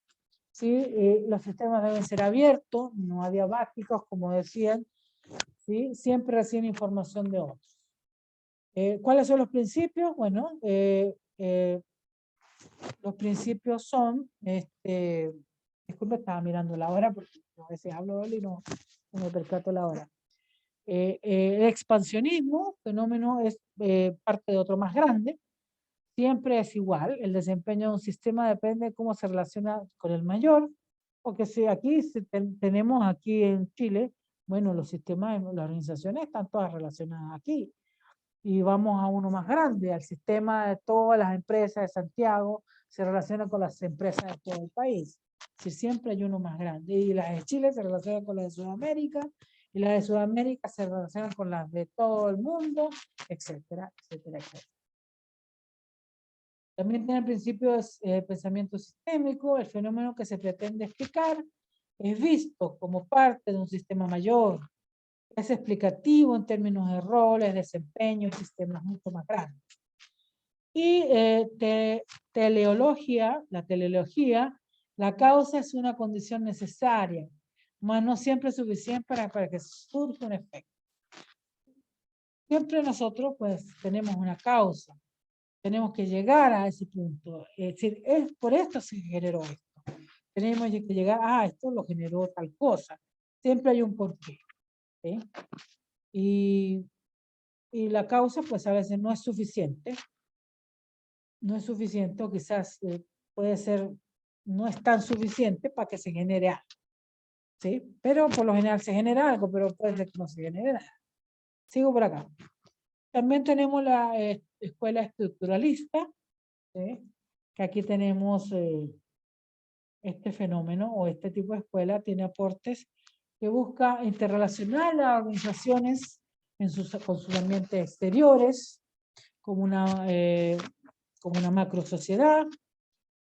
¿sí? Los sistemas deben ser abiertos, no adiabáticos, como decían, ¿sí? Siempre reciben información de otros. ¿Cuáles son los principios? Bueno, Los principios son, disculpe, estaba mirando la hora porque a veces hablo y no me percato la hora. El expansionismo, fenómeno, es parte de otro más grande. Siempre es igual, el desempeño de un sistema depende de cómo se relaciona con el mayor, porque si aquí tenemos aquí en Chile, bueno, los sistemas, las organizaciones están todas relacionadas aquí, y vamos a uno más grande, al sistema de todas las empresas de Santiago, se relaciona con las empresas de todo el país, si siempre hay uno más grande, y las de Chile se relacionan con las de Sudamérica, y las de Sudamérica se relacionan con las de todo el mundo, etcétera, etcétera, etcétera. También tiene el principio de pensamiento sistémico, el fenómeno que se pretende explicar es visto como parte de un sistema mayor, es explicativo en términos de roles, desempeño, sistemas mucho más grandes. Y teleología, la causa es una condición necesaria, mas no siempre suficiente para que surja un efecto. Siempre nosotros pues tenemos una causa, tenemos que llegar a ese punto, es decir, por esto se generó esto. Tenemos que llegar, esto lo generó tal cosa. Siempre hay un porqué. ¿Sí? Y la causa, pues a veces no es suficiente. No es suficiente, o quizás puede ser, no es tan suficiente para que se genere algo. ¿Sí? Pero por lo general se genera algo, pero puede ser que no se genere nada. Sigo por acá. También tenemos la escuela estructuralista, ¿sí? Que aquí tenemos este fenómeno o este tipo de escuela tiene aportes que busca interrelacionar las organizaciones con sus ambientes exteriores como una macro sociedad,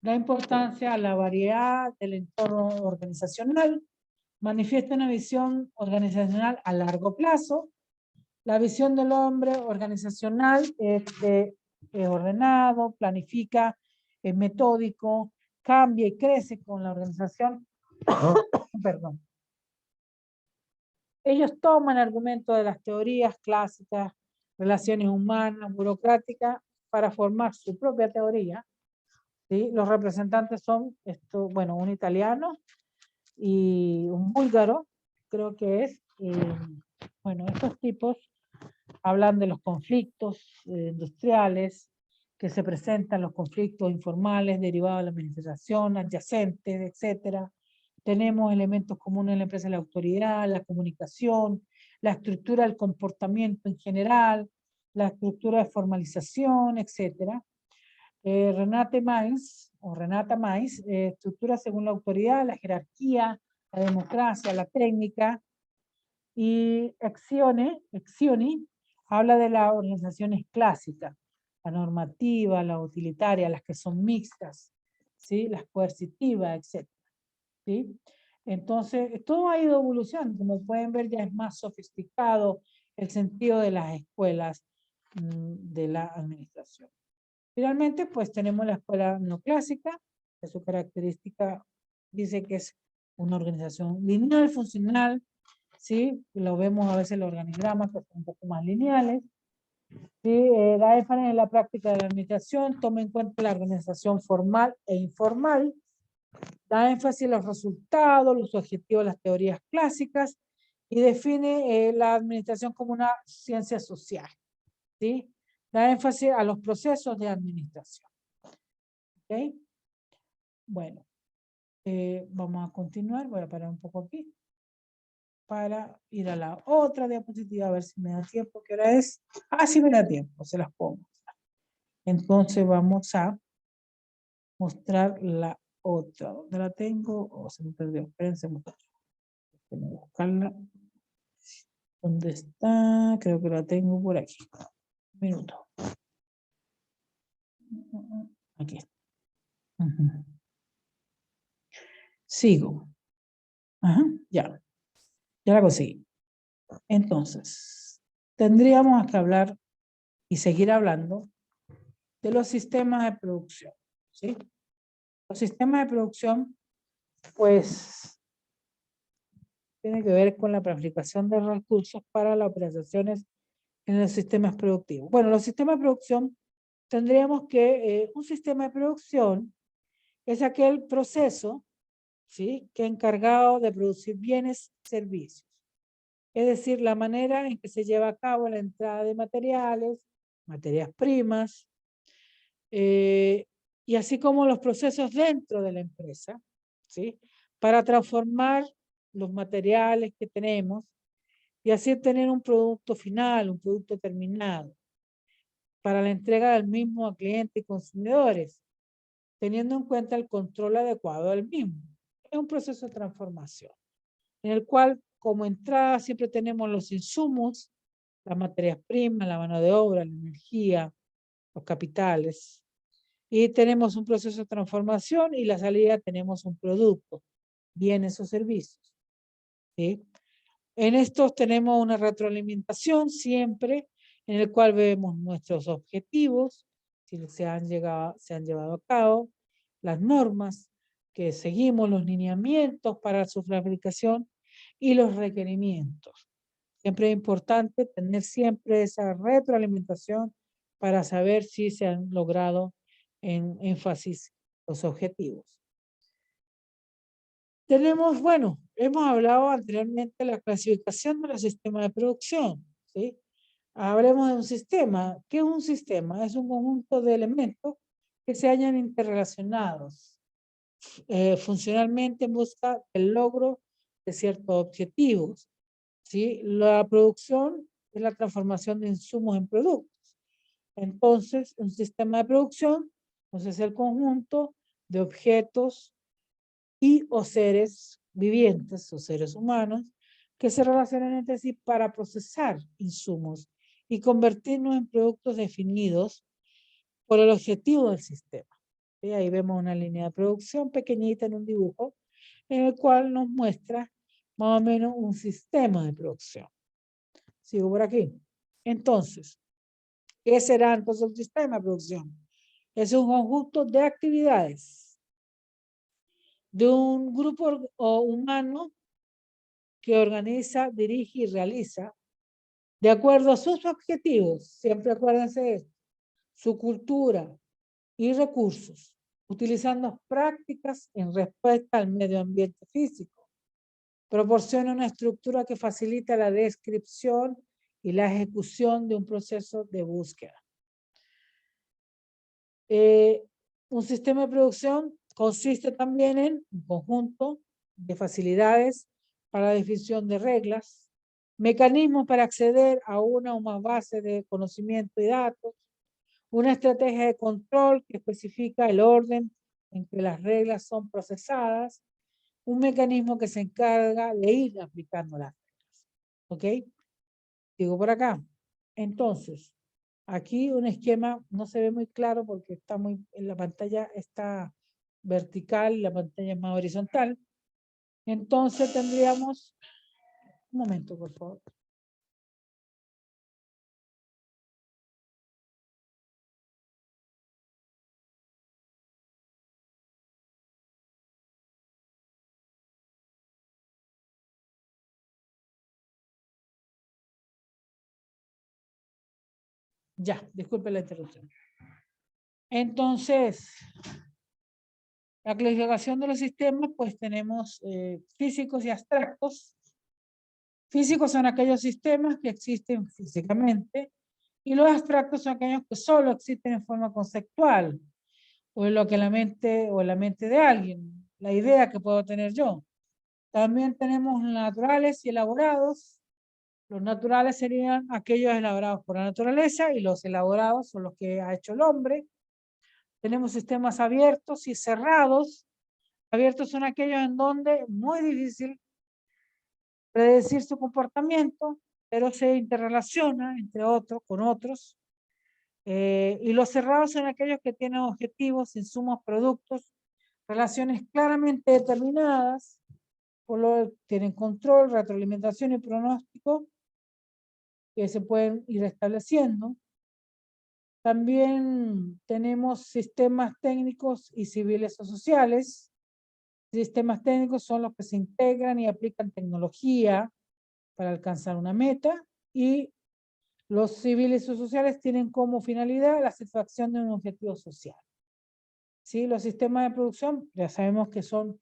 da importancia a la variedad del entorno organizacional, manifiesta una visión organizacional a largo plazo, la visión del hombre organizacional es ordenado, planifica, es metódico, cambia y crece con la organización. Perdón. Ellos toman argumentos de las teorías clásicas, relaciones humanas, burocráticas, para formar su propia teoría. ¿Sí? Los representantes son, bueno, un italiano y un búlgaro, creo que es. Bueno, estos tipos hablan de los conflictos industriales que se presentan, los conflictos informales derivados de la administración, adyacentes, etcétera. Tenemos elementos comunes en la empresa de la autoridad, la comunicación, la estructura del comportamiento en general, la estructura de formalización, etcétera. Renata Mais, estructura según la autoridad, la jerarquía, la democracia, la técnica. Y Accioni habla de las organizaciones clásicas, la normativa, la utilitaria, las que son mixtas, ¿sí? Las coercitivas, etc. ¿Sí? Entonces, todo ha ido evolucionando. Como pueden ver, ya es más sofisticado el sentido de las escuelas de la administración. Finalmente, pues tenemos la escuela neoclásica, que su característica dice que es una organización lineal, funcional, ¿sí? Lo vemos a veces en los organigramas que son un poco más lineales. ¿Sí? Da énfasis en la práctica de la administración, toma en cuenta la organización formal e informal, da énfasis en los resultados, los objetivos de las teorías clásicas y define la administración como una ciencia social. ¿Sí? Da énfasis a los procesos de administración. ¿Ok? Bueno, vamos a continuar. Voy a parar un poco aquí para ir a la otra diapositiva, a ver si me da tiempo. ¿Qué hora es? Sí me da tiempo, se las pongo. Entonces vamos a mostrar la otra. ¿Dónde la tengo? Se me perdió. Espérense muchachos. Déjenme buscarla. ¿Dónde está? Creo que la tengo por aquí. Un minuto. Aquí está. Sigo. Ajá, ya. Ya la conseguí. Entonces, tendríamos que hablar y seguir hablando de los sistemas de producción. ¿Sí? Los sistemas de producción, pues, tienen que ver con la planificación de recursos para las operaciones en los sistemas productivos. Bueno, los sistemas de producción tendríamos que un sistema de producción es aquel proceso, ¿sí?, que es encargado de producir bienes y servicios. Es decir, la manera en que se lleva a cabo la entrada de materiales, materias primas, y así como los procesos dentro de la empresa, ¿sí?, para transformar los materiales que tenemos y así tener un producto final, un producto terminado, para la entrega del mismo a clientes y consumidores, teniendo en cuenta el control adecuado del mismo. Es un proceso de transformación, en el cual como entrada siempre tenemos los insumos, las materias primas, la mano de obra, la energía, los capitales, y tenemos un proceso de transformación y la salida tenemos un producto, bienes o servicios, ¿sí? En estos tenemos una retroalimentación siempre, en el cual vemos nuestros objetivos, si se han llevado a cabo, las normas que seguimos, los lineamientos para su fabricación y los requerimientos. Siempre es importante tener siempre esa retroalimentación para saber si se han logrado en énfasis los objetivos. Tenemos, bueno, hemos hablado anteriormente de la clasificación de los sistemas de producción, ¿sí? Hablemos de un sistema. ¿Qué es un sistema? Es un conjunto de elementos que se hallan interrelacionados funcionalmente en busca del logro de ciertos objetivos, ¿sí? La producción es la transformación de insumos en productos. Entonces, un sistema de producción es el conjunto de objetos y o seres vivientes o seres humanos que se relacionan entre sí para procesar insumos y convertirnos en productos definidos por el objetivo del sistema. Y ahí vemos una línea de producción pequeñita en un dibujo en el cual nos muestra más o menos un sistema de producción. Sigo por aquí. Entonces, ¿qué será entonces un sistema de producción? Es un conjunto de actividades de un grupo humano que organiza, dirige y realiza de acuerdo a sus objetivos, siempre acuérdense de esto, su cultura y recursos, utilizando prácticas en respuesta al medio ambiente físico. Proporciona una estructura que facilita la descripción y la ejecución de un proceso de búsqueda. Un sistema de producción consiste también en un conjunto de facilidades para la definición de reglas, mecanismos para acceder a una o más bases de conocimiento y datos, una estrategia de control que especifica el orden en que las reglas son procesadas, un mecanismo que se encarga de ir aplicando las reglas. ¿Ok? Digo por acá. Entonces, aquí un esquema no se ve muy claro porque está muy, en la pantalla está vertical, la pantalla es más horizontal. Entonces tendríamos, un momento por favor. Ya, disculpe la interrupción. Entonces, la clasificación de los sistemas, pues tenemos físicos y abstractos. Físicos son aquellos sistemas que existen físicamente y los abstractos son aquellos que solo existen en forma conceptual o en lo que la mente o en la mente de alguien, la idea que puedo tener yo. También tenemos naturales y elaborados. Los naturales serían aquellos elaborados por la naturaleza y los elaborados son los que ha hecho el hombre. Tenemos sistemas abiertos y cerrados. Abiertos son aquellos en donde es muy difícil predecir su comportamiento, pero se interrelaciona entre otros con otros. Y los cerrados son aquellos que tienen objetivos, insumos, productos, relaciones claramente determinadas, por lo que tienen control, retroalimentación y pronóstico que se pueden ir estableciendo. También tenemos sistemas técnicos y civiles o sociales. Sistemas técnicos son los que se integran y aplican tecnología para alcanzar una meta, y Los civiles y sociales tienen como finalidad la satisfacción de un objetivo social. ¿Sí? Los sistemas de producción, ya sabemos que son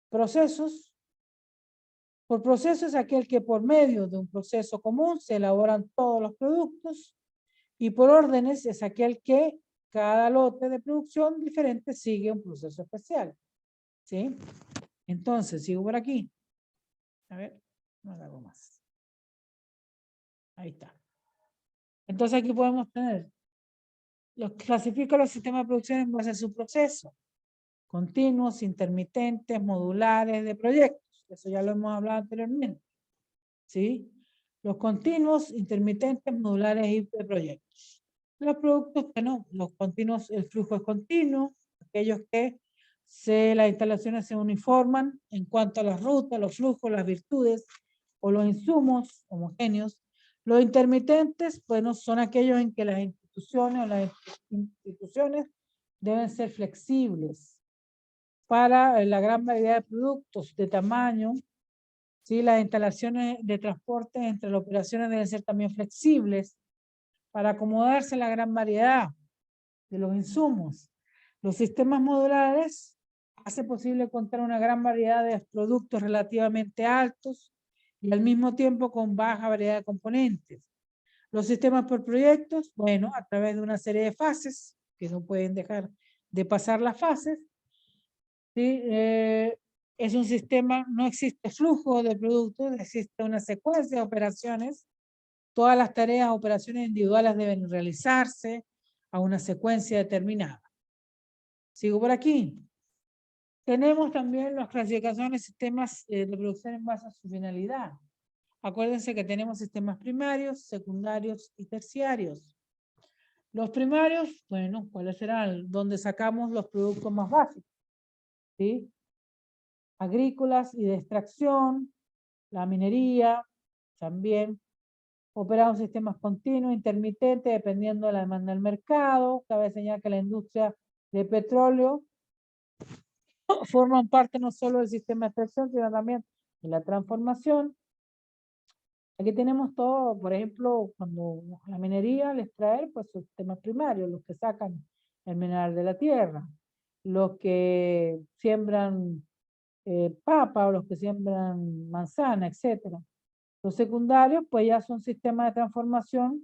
procesos. Por proceso es aquel que por medio de un proceso común se elaboran todos los productos, y por órdenes es aquel que cada lote de producción diferente sigue un proceso especial. ¿Sí? Entonces, sigo por aquí. A ver, no hago más. Ahí está. Entonces aquí podemos tener, clasifica los sistemas de producción en base a su proceso. Continuos, intermitentes, modulares, de proyectos. Eso ya lo hemos hablado anteriormente. ¿Sí? Los continuos, intermitentes, modulares y de proyectos. Los productos, bueno, los continuos, el flujo es continuo, aquellos que las instalaciones se uniforman en cuanto a las rutas, los flujos, las virtudes o los insumos homogéneos. Los intermitentes, bueno, son aquellos en que las instituciones deben ser flexibles para la gran variedad de productos de tamaño. ¿Sí? Las instalaciones de transporte entre las operaciones deben ser también flexibles para acomodarse a la gran variedad de los insumos. Los sistemas modulares hace posible contar una gran variedad de productos relativamente altos y al mismo tiempo con baja variedad de componentes. Los sistemas por proyectos, bueno, a través de una serie de fases, que no pueden dejar de pasar las fases, ¿sí? Es un sistema, no existe flujo de productos, existe una secuencia de operaciones. Todas las tareas, operaciones individuales deben realizarse a una secuencia determinada. Sigo por aquí. Tenemos también las clasificaciones de sistemas de producción en base a su finalidad. Acuérdense que tenemos sistemas primarios, secundarios y terciarios. Los primarios, bueno, ¿cuáles serán? Donde sacamos los productos más básicos, ¿sí? Agrícolas y de extracción, la minería, también. Operamos sistemas continuos, intermitentes, dependiendo de la demanda del mercado. Cabe señalar que la industria de petróleo forman parte no solo del sistema de extracción, sino también de la transformación. Aquí tenemos todo, por ejemplo, cuando la minería, al extraer, pues sus sistemas primarios, los que sacan el mineral de la tierra, los que siembran papa o los que siembran manzana, etcétera. Los secundarios, pues ya son sistemas de transformación.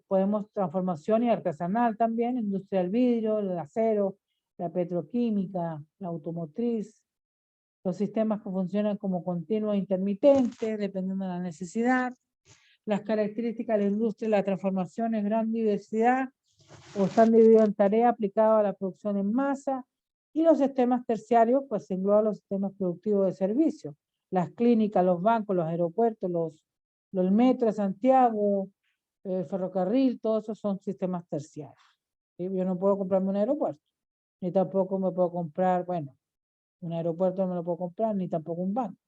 Podemos transformación y artesanal también, industria del vidrio, el acero, la petroquímica, la automotriz. Los sistemas que funcionan como continuos e intermitentes, dependiendo de la necesidad. Las características de la industria de la transformación es gran diversidad, o están divididos en tareas aplicadas a la producción en masa. Y los sistemas terciarios, pues se engloban los sistemas productivos de servicios. Las clínicas, los bancos, los aeropuertos, los metros de Santiago, el ferrocarril, todos esos son sistemas terciarios. ¿Sí? Yo no puedo comprarme un aeropuerto, ni tampoco me puedo comprar, bueno, un aeropuerto no me lo puedo comprar, ni tampoco un banco.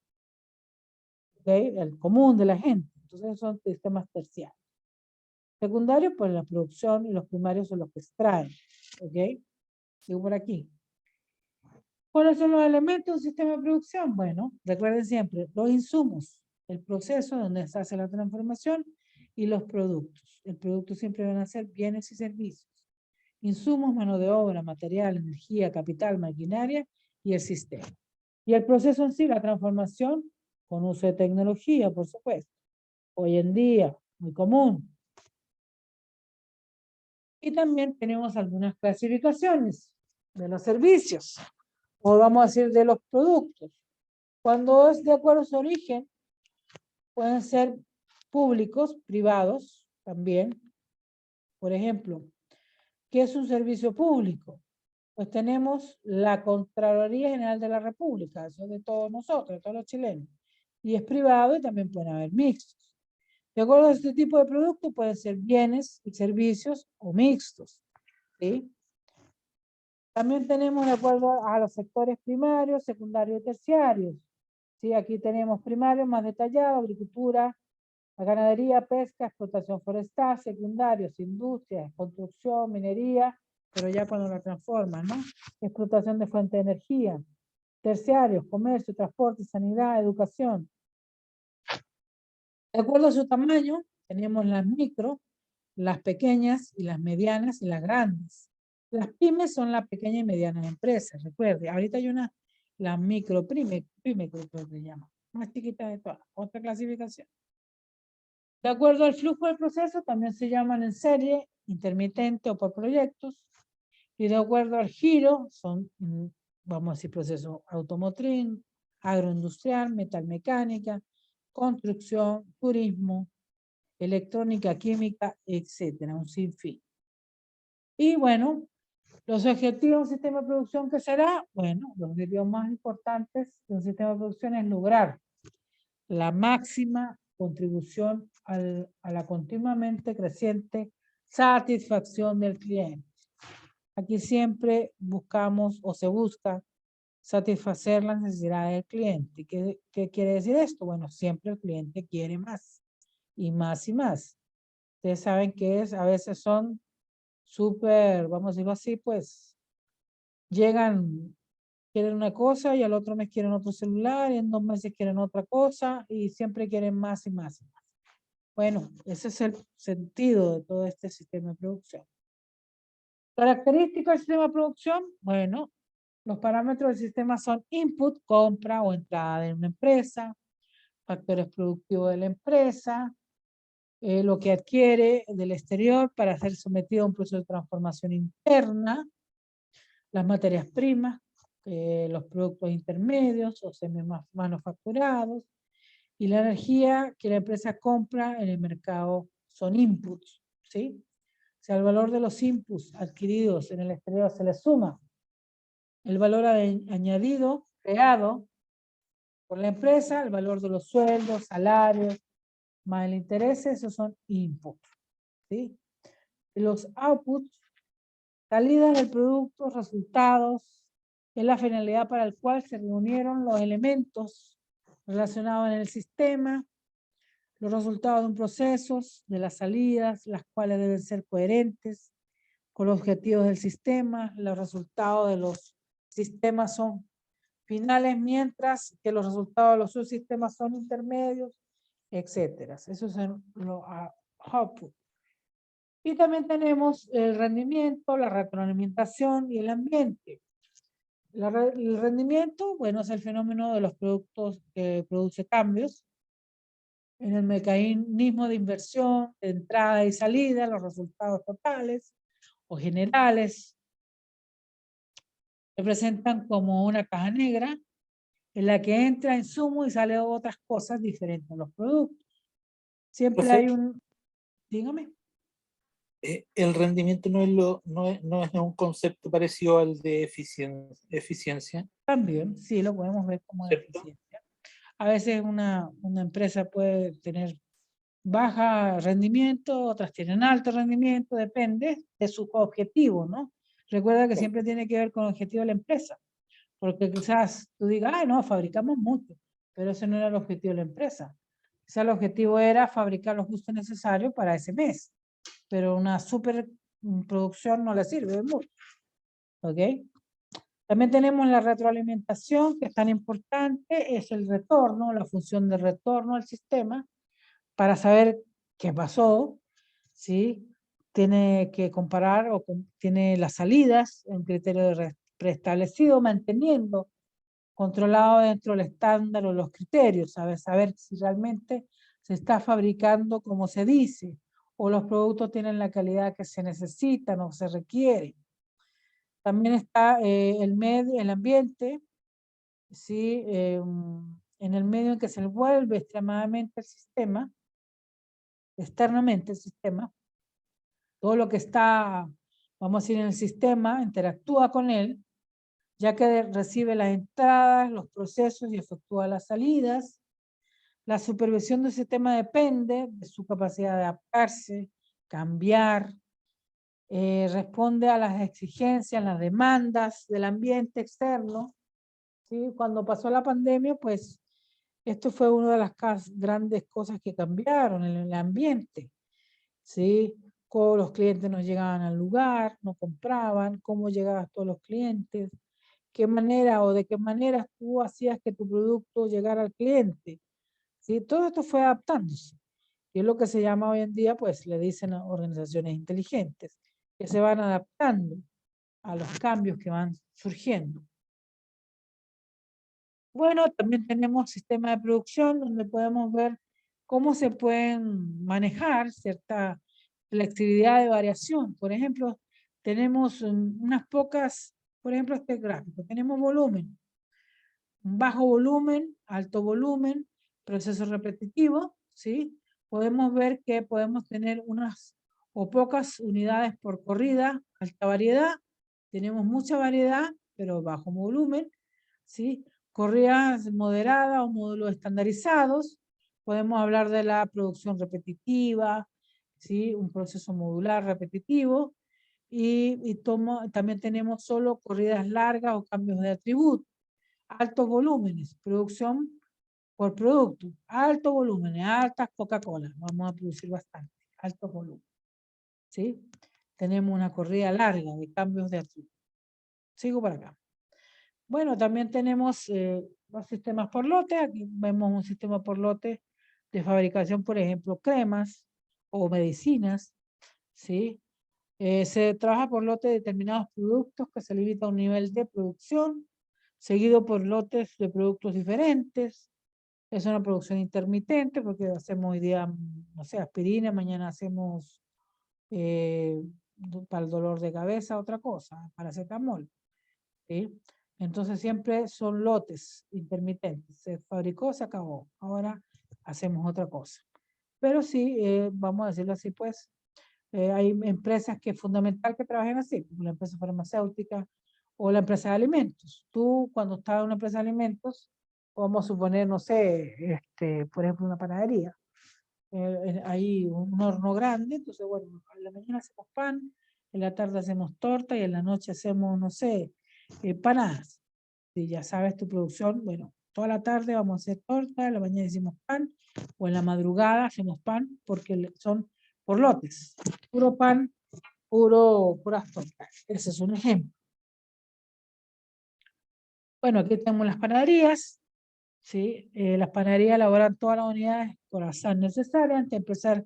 ¿Okay? El común de la gente. Entonces son sistemas terciarios. Secundarios, pues la producción, y los primarios son los que extraen. ¿Ok? Sigo por aquí. ¿Cuáles son los elementos de un sistema de producción? Bueno, recuerden siempre, los insumos, el proceso donde se hace la transformación y los productos. El producto siempre van a ser bienes y servicios. Insumos, mano de obra, material, energía, capital, maquinaria y el sistema. Y el proceso en sí, la transformación, con uso de tecnología, por supuesto. Hoy en día, muy común. Y también tenemos algunas clasificaciones de los servicios, o vamos a decir de los productos. Cuando es de acuerdo a su origen, pueden ser públicos, privados también. Por ejemplo, ¿qué es un servicio público? Pues tenemos la Contraloría General de la República, eso es de todos nosotros, de todos los chilenos. Y es privado y también pueden haber mixtos. De acuerdo a este tipo de productos pueden ser bienes y servicios o mixtos. ¿Sí? También tenemos de acuerdo a los sectores primarios, secundarios y terciarios. ¿Sí? Aquí tenemos primarios más detallados, agricultura, la ganadería, pesca, explotación forestal, secundarios, industria, construcción, minería, pero ya cuando la transforman, ¿no? Explotación de fuente de energía. Terciarios, comercio, transporte, sanidad, educación. De acuerdo a su tamaño, Tenemos las micro, las pequeñas y las medianas y las grandes. Las pymes son las pequeñas y medianas empresas, recuerde. Ahorita hay una, la micro, pyme creo que se llama, más chiquita de todas, otra clasificación. De acuerdo al flujo del proceso, también se llaman en serie, intermitente o por proyectos. Y de acuerdo al giro, son, vamos a decir, proceso automotriz, agroindustrial, metalmecánica, construcción, turismo, electrónica, química, etcétera, un sinfín. Y bueno, los objetivos de un sistema de producción, ¿qué será? Bueno, los objetivos más importantes de un sistema de producción es lograr la máxima contribución a la continuamente creciente satisfacción del cliente. Aquí siempre buscamos o se busca satisfacer las necesidades del cliente. ¿Qué quiere decir esto? Bueno, siempre el cliente quiere más y más y más. Ustedes saben que a veces son súper, vamos a decirlo así, pues llegan, quieren una cosa y al otro mes quieren otro celular y en 2 meses quieren otra cosa y siempre quieren más y más y más. Bueno, ese es el sentido de todo este sistema de producción. Características del sistema de producción, bueno, los parámetros del sistema son input, compra o entrada de una empresa, factores productivos de la empresa, lo que adquiere del exterior para ser sometido a un proceso de transformación interna, las materias primas, los productos intermedios o semi-manufacturados, y la energía que la empresa compra en el mercado son inputs, ¿sí? Si al valor de los inputs adquiridos en el exterior se le suma el valor añadido creado por la empresa, el valor de los sueldos, salarios, más el interés, esos son inputs, ¿sí? Y los outputs, salida del producto, resultados, es la finalidad para el cual se reunieron los elementos relacionados en el sistema, los resultados de un proceso, de las salidas, las cuales deben ser coherentes con los objetivos del sistema. Los resultados de los sistemas son finales, mientras que los resultados de los subsistemas son intermedios, etcétera. Eso es los outputs. Y también tenemos el rendimiento, la retroalimentación y el ambiente. El rendimiento, bueno, es el fenómeno de los productos que produce cambios en el mecanismo de inversión, de entrada y salida, los resultados totales o generales se presentan como una caja negra en la que entra insumo y sale otras cosas diferentes a los productos. Siempre hay Profe, un, dígame. el rendimiento no es un concepto parecido al de eficiencia, También, sí, lo podemos ver como ¿cierto? eficiencia. A veces una empresa puede tener baja rendimiento, otras tienen alto rendimiento, depende de su objetivo, ¿no? Recuerda que siempre tiene que ver con el objetivo de la empresa, porque quizás tú digas, ay, no, fabricamos mucho, pero ese no era el objetivo de la empresa. Quizás el objetivo era fabricar lo justo necesario para ese mes, pero una super producción no le sirve de mucho, ¿ok? También tenemos la retroalimentación, que es tan importante, es el retorno, la función de retorno al sistema, para saber qué pasó, ¿sí? Tiene que comparar o tiene las salidas en criterio preestablecido, manteniendo controlado dentro del estándar o los criterios, saber si realmente se está fabricando como se dice, o los productos tienen la calidad que se necesitan o se requiere. También está el ambiente, ¿sí? En el medio en que se envuelve extremadamente el sistema, externamente el sistema, todo lo que está, vamos a decir, en el sistema interactúa con él, ya que recibe las entradas, los procesos y efectúa las salidas. La supervisión del sistema depende de su capacidad de adaptarse, cambiar, responde a las exigencias, las demandas del ambiente externo. ¿Sí? Cuando pasó la pandemia, pues esto fue una de las grandes cosas que cambiaron en el ambiente. ¿Sí? Cómo los clientes no llegaban al lugar, no compraban, cómo llegabas a todos los clientes, qué manera o de qué manera tú hacías que tu producto llegara al cliente. ¿Sí? Todo esto fue adaptándose. Y es lo que se llama hoy en día, pues le dicen a organizaciones inteligentes, que se van adaptando a los cambios que van surgiendo. Bueno, también tenemos sistemas de producción donde podemos ver cómo se pueden manejar cierta flexibilidad de variación. Por ejemplo, tenemos unas pocas, por ejemplo, este gráfico, tenemos volumen, un bajo volumen, alto volumen, proceso repetitivo, ¿sí? Podemos ver que podemos tener unas o pocas unidades por corrida, alta variedad, tenemos mucha variedad, pero bajo volumen, ¿sí? Corridas moderadas o módulos estandarizados, podemos hablar de la producción repetitiva, ¿sí? Un proceso modular repetitivo, y también tenemos solo corridas largas o cambios de atributos. Altos volúmenes, producción por producto, altos volúmenes, altas Coca-Cola, vamos a producir bastante, altos volúmenes, ¿sí? Tenemos una corrida larga de cambios de atributos. Sigo para acá. Bueno, también tenemos los sistemas por lote, aquí vemos un sistema por lote de fabricación, por ejemplo, cremas o medicinas, ¿sí? Se trabaja por lote de determinados productos que se limita a un nivel de producción, seguido por lotes de productos diferentes. Es una producción intermitente porque hacemos hoy día, no sé, aspirina, mañana hacemos para el dolor de cabeza otra cosa, paracetamol, ¿sí? Entonces siempre son lotes intermitentes. Se fabricó, se acabó. Ahora hacemos otra cosa. Pero sí, vamos a decirlo así, pues, hay empresas que es fundamental que trabajen así, como la empresa farmacéutica o la empresa de alimentos. Tú, cuando estás en una empresa de alimentos, vamos a suponer, no sé, por ejemplo, una panadería. Hay un horno grande, entonces, bueno, en la mañana hacemos pan, en la tarde hacemos torta y en la noche hacemos, no sé, empanadas. Si ya sabes tu producción, bueno, toda la tarde vamos a hacer torta, en la mañana hicimos pan, o en la madrugada hacemos pan, porque son por lotes, puro pan, puras tortas. Ese es un ejemplo. Bueno, aquí tenemos las panaderías, ¿sí? Las panaderías elaboran todas las unidades corazón necesarias antes de empezar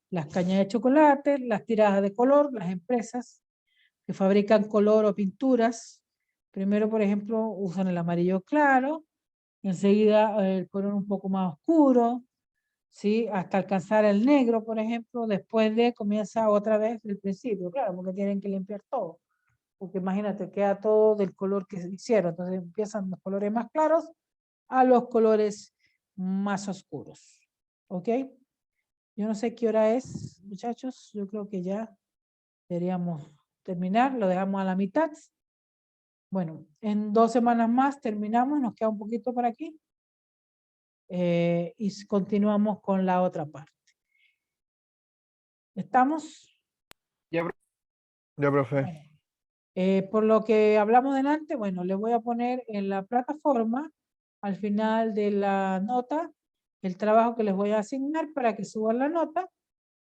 las cañas de chocolate, las tiradas de color, las empresas que fabrican color o pinturas. Primero, por ejemplo, usan el amarillo claro, enseguida el color un poco más oscuro, ¿sí? Hasta alcanzar el negro, por ejemplo, después de comienza otra vez el principio, claro, porque tienen que limpiar todo. Porque imagínate, queda todo del color que se hicieron, entonces empiezan los colores más claros a los colores más oscuros. ¿Ok? Yo no sé qué hora es, muchachos, yo creo que ya deberíamos terminar, lo dejamos a la mitad. Bueno, en 2 semanas más terminamos, nos queda un poquito por aquí. Y continuamos con la otra parte. ¿Estamos? Ya, profe. Bueno, por lo que hablamos delante, bueno, les voy a poner en la plataforma, al final de la nota, el trabajo que les voy a asignar para que suban la nota,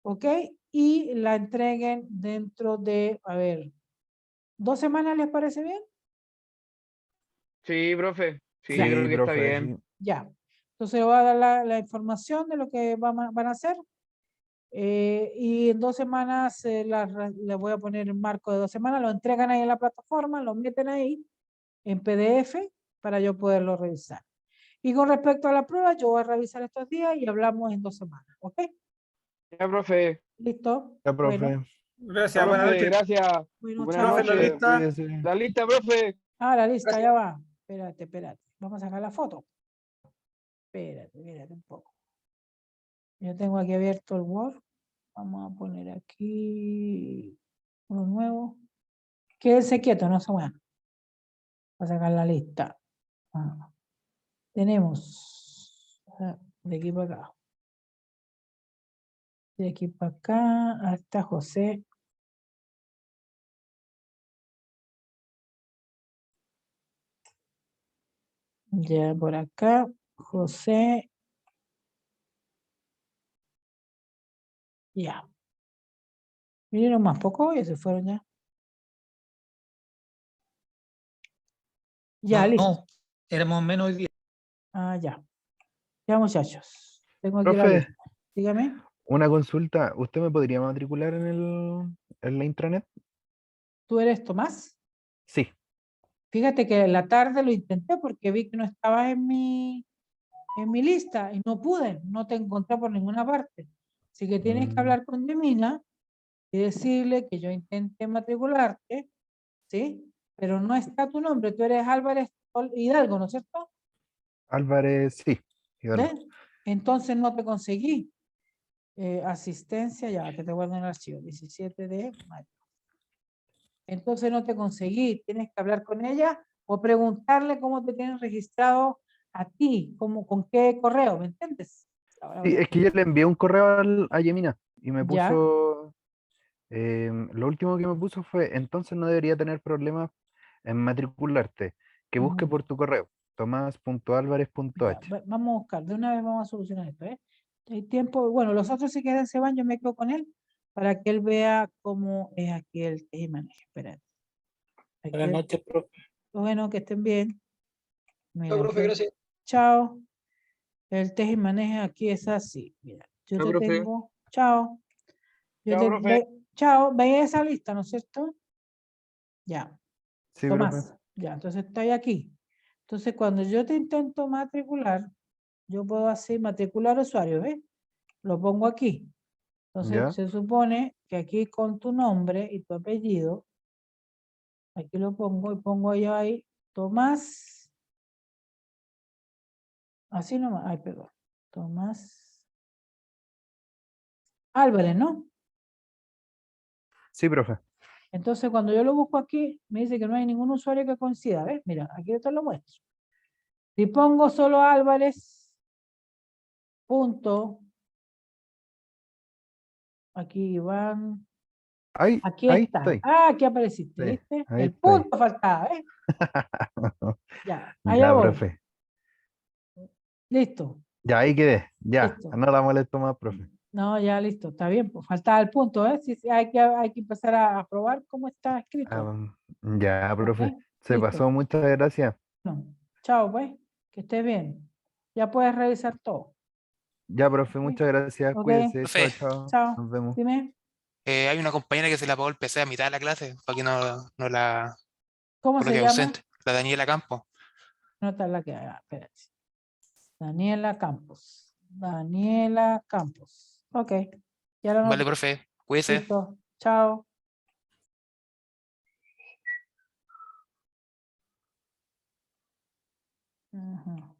¿ok? Y la entreguen dentro de, a ver, 2 semanas, ¿les parece bien? Sí, profe. Sí, Ya. yo creo Sí, que está profe, bien. sí. Ya. Entonces les voy a dar la información de lo que van a hacer. Y en 2 semanas les voy a poner en marco de 2 semanas, lo entregan ahí en la plataforma, lo meten ahí en PDF para yo poderlo revisar. Y con respecto a la prueba, yo voy a revisar estos días y hablamos en 2 semanas, ¿ok? Ya, profe. ¿Listo? Ya, Bueno, profe. Gracias, Ya, buenas profe, noches. gracias. bueno, Buenas chao. Profe, la noches. lista. Cuídese. La lista, profe. Ah, la lista, Gracias. ya va. Espérate. Vamos a sacar la foto. Espérate un poco. Yo tengo aquí abierto el Word. Vamos a poner aquí uno nuevo. Quédense quieto, no se muevan. Voy a sacar la lista. Tenemos de aquí para acá. De aquí para acá hasta José. Ya por acá, José. Ya. Vinieron más poco y se fueron ya. Ya, listo. No, éramos menos hoy día. Ah, ya. Ya, muchachos. Tengo aquí la Profe, lista. Dígame. Una consulta, ¿usted me podría matricular en la intranet? ¿Tú eres Tomás? Sí. Fíjate que en la tarde lo intenté porque vi que no estabas en mi lista y no pude, no te encontré por ninguna parte. Así que tienes que Mm, hablar con Yemina y decirle que yo intenté matricularte, ¿sí? Pero no está tu nombre, tú eres Álvarez Hidalgo, ¿no es cierto? Álvarez, sí. Hidalgo. ¿Ves? Entonces no te conseguí. Asistencia, ya que te guardo en el archivo, 17 de mayo. Entonces no te conseguí, tienes que hablar con ella o preguntarle cómo te tienen registrado a ti, con qué correo, ¿me entiendes? Ahora voy Sí, a es que yo le envié un correo a Yemina y me ya, puso, lo último que me puso fue, entonces no debería tener problemas en matricularte, que busque ujú, por tu correo, ya, tomás.alvarez.h. vamos a buscar, de una vez vamos a solucionar esto, ¿eh? Hay tiempo, bueno, los otros si quedan se van, yo me quedo con él para que él vea cómo es aquí el manejo. Espérate. Buenas Aquí, noches, profe. bueno, que estén bien. Mira, profe, aquí, gracias. chao. El teje y maneje aquí es así. Mira, yo Ya, te profe. tengo, chao. Yo Ya, te, profe. chao, ve esa lista, ¿no es cierto? Ya, Sí, profe. Tomás, ya, entonces estoy aquí. Entonces, cuando yo te intento matricular, yo puedo hacer matricular usuario, ¿ves? Lo pongo aquí. Entonces, ¿Ya? se supone que aquí con tu nombre y tu apellido, aquí lo pongo y pongo yo ahí, Tomás, así nomás, ay, perdón, Tomás Álvarez, ¿no? Sí, profe. Entonces, cuando yo lo busco aquí, me dice que no hay ningún usuario que coincida, ¿ves? Mira, aquí yo te lo muestro. Si pongo solo Álvarez, punto, aquí van, aquí Ahí está. estoy. Ah, aquí apareciste, Sí, ¿viste? ahí El estoy. punto faltaba, ¿ves? Ya, allá Ya, voy. profe. Listo, Ya, ahí quedé. Ya, listo. no la molesto más, profe. No, ya listo, está bien, pues faltaba el punto, ¿eh? Sí, sí, hay que empezar a probar cómo está escrito. Ah, ya, ¿Ok? profe. Se pasó, Listo. muchas gracias. No. Chao, pues. Que estés bien. Ya puedes revisar todo. Ya, profe, ¿Ok? muchas gracias. Ok. Cuídese. Chao, Profe, chao. Chao. Nos vemos. Dime, hay una compañera que se le apagó el PC a mitad de la clase para que no la ¿cómo se coloque llama? ausente. La Daniela Campos. No está la que haga. Espérate. Daniela Campos. Daniela Campos. Ok. Ya lo Vale, noté. profe, cuídese. Listo. Chao. Ajá.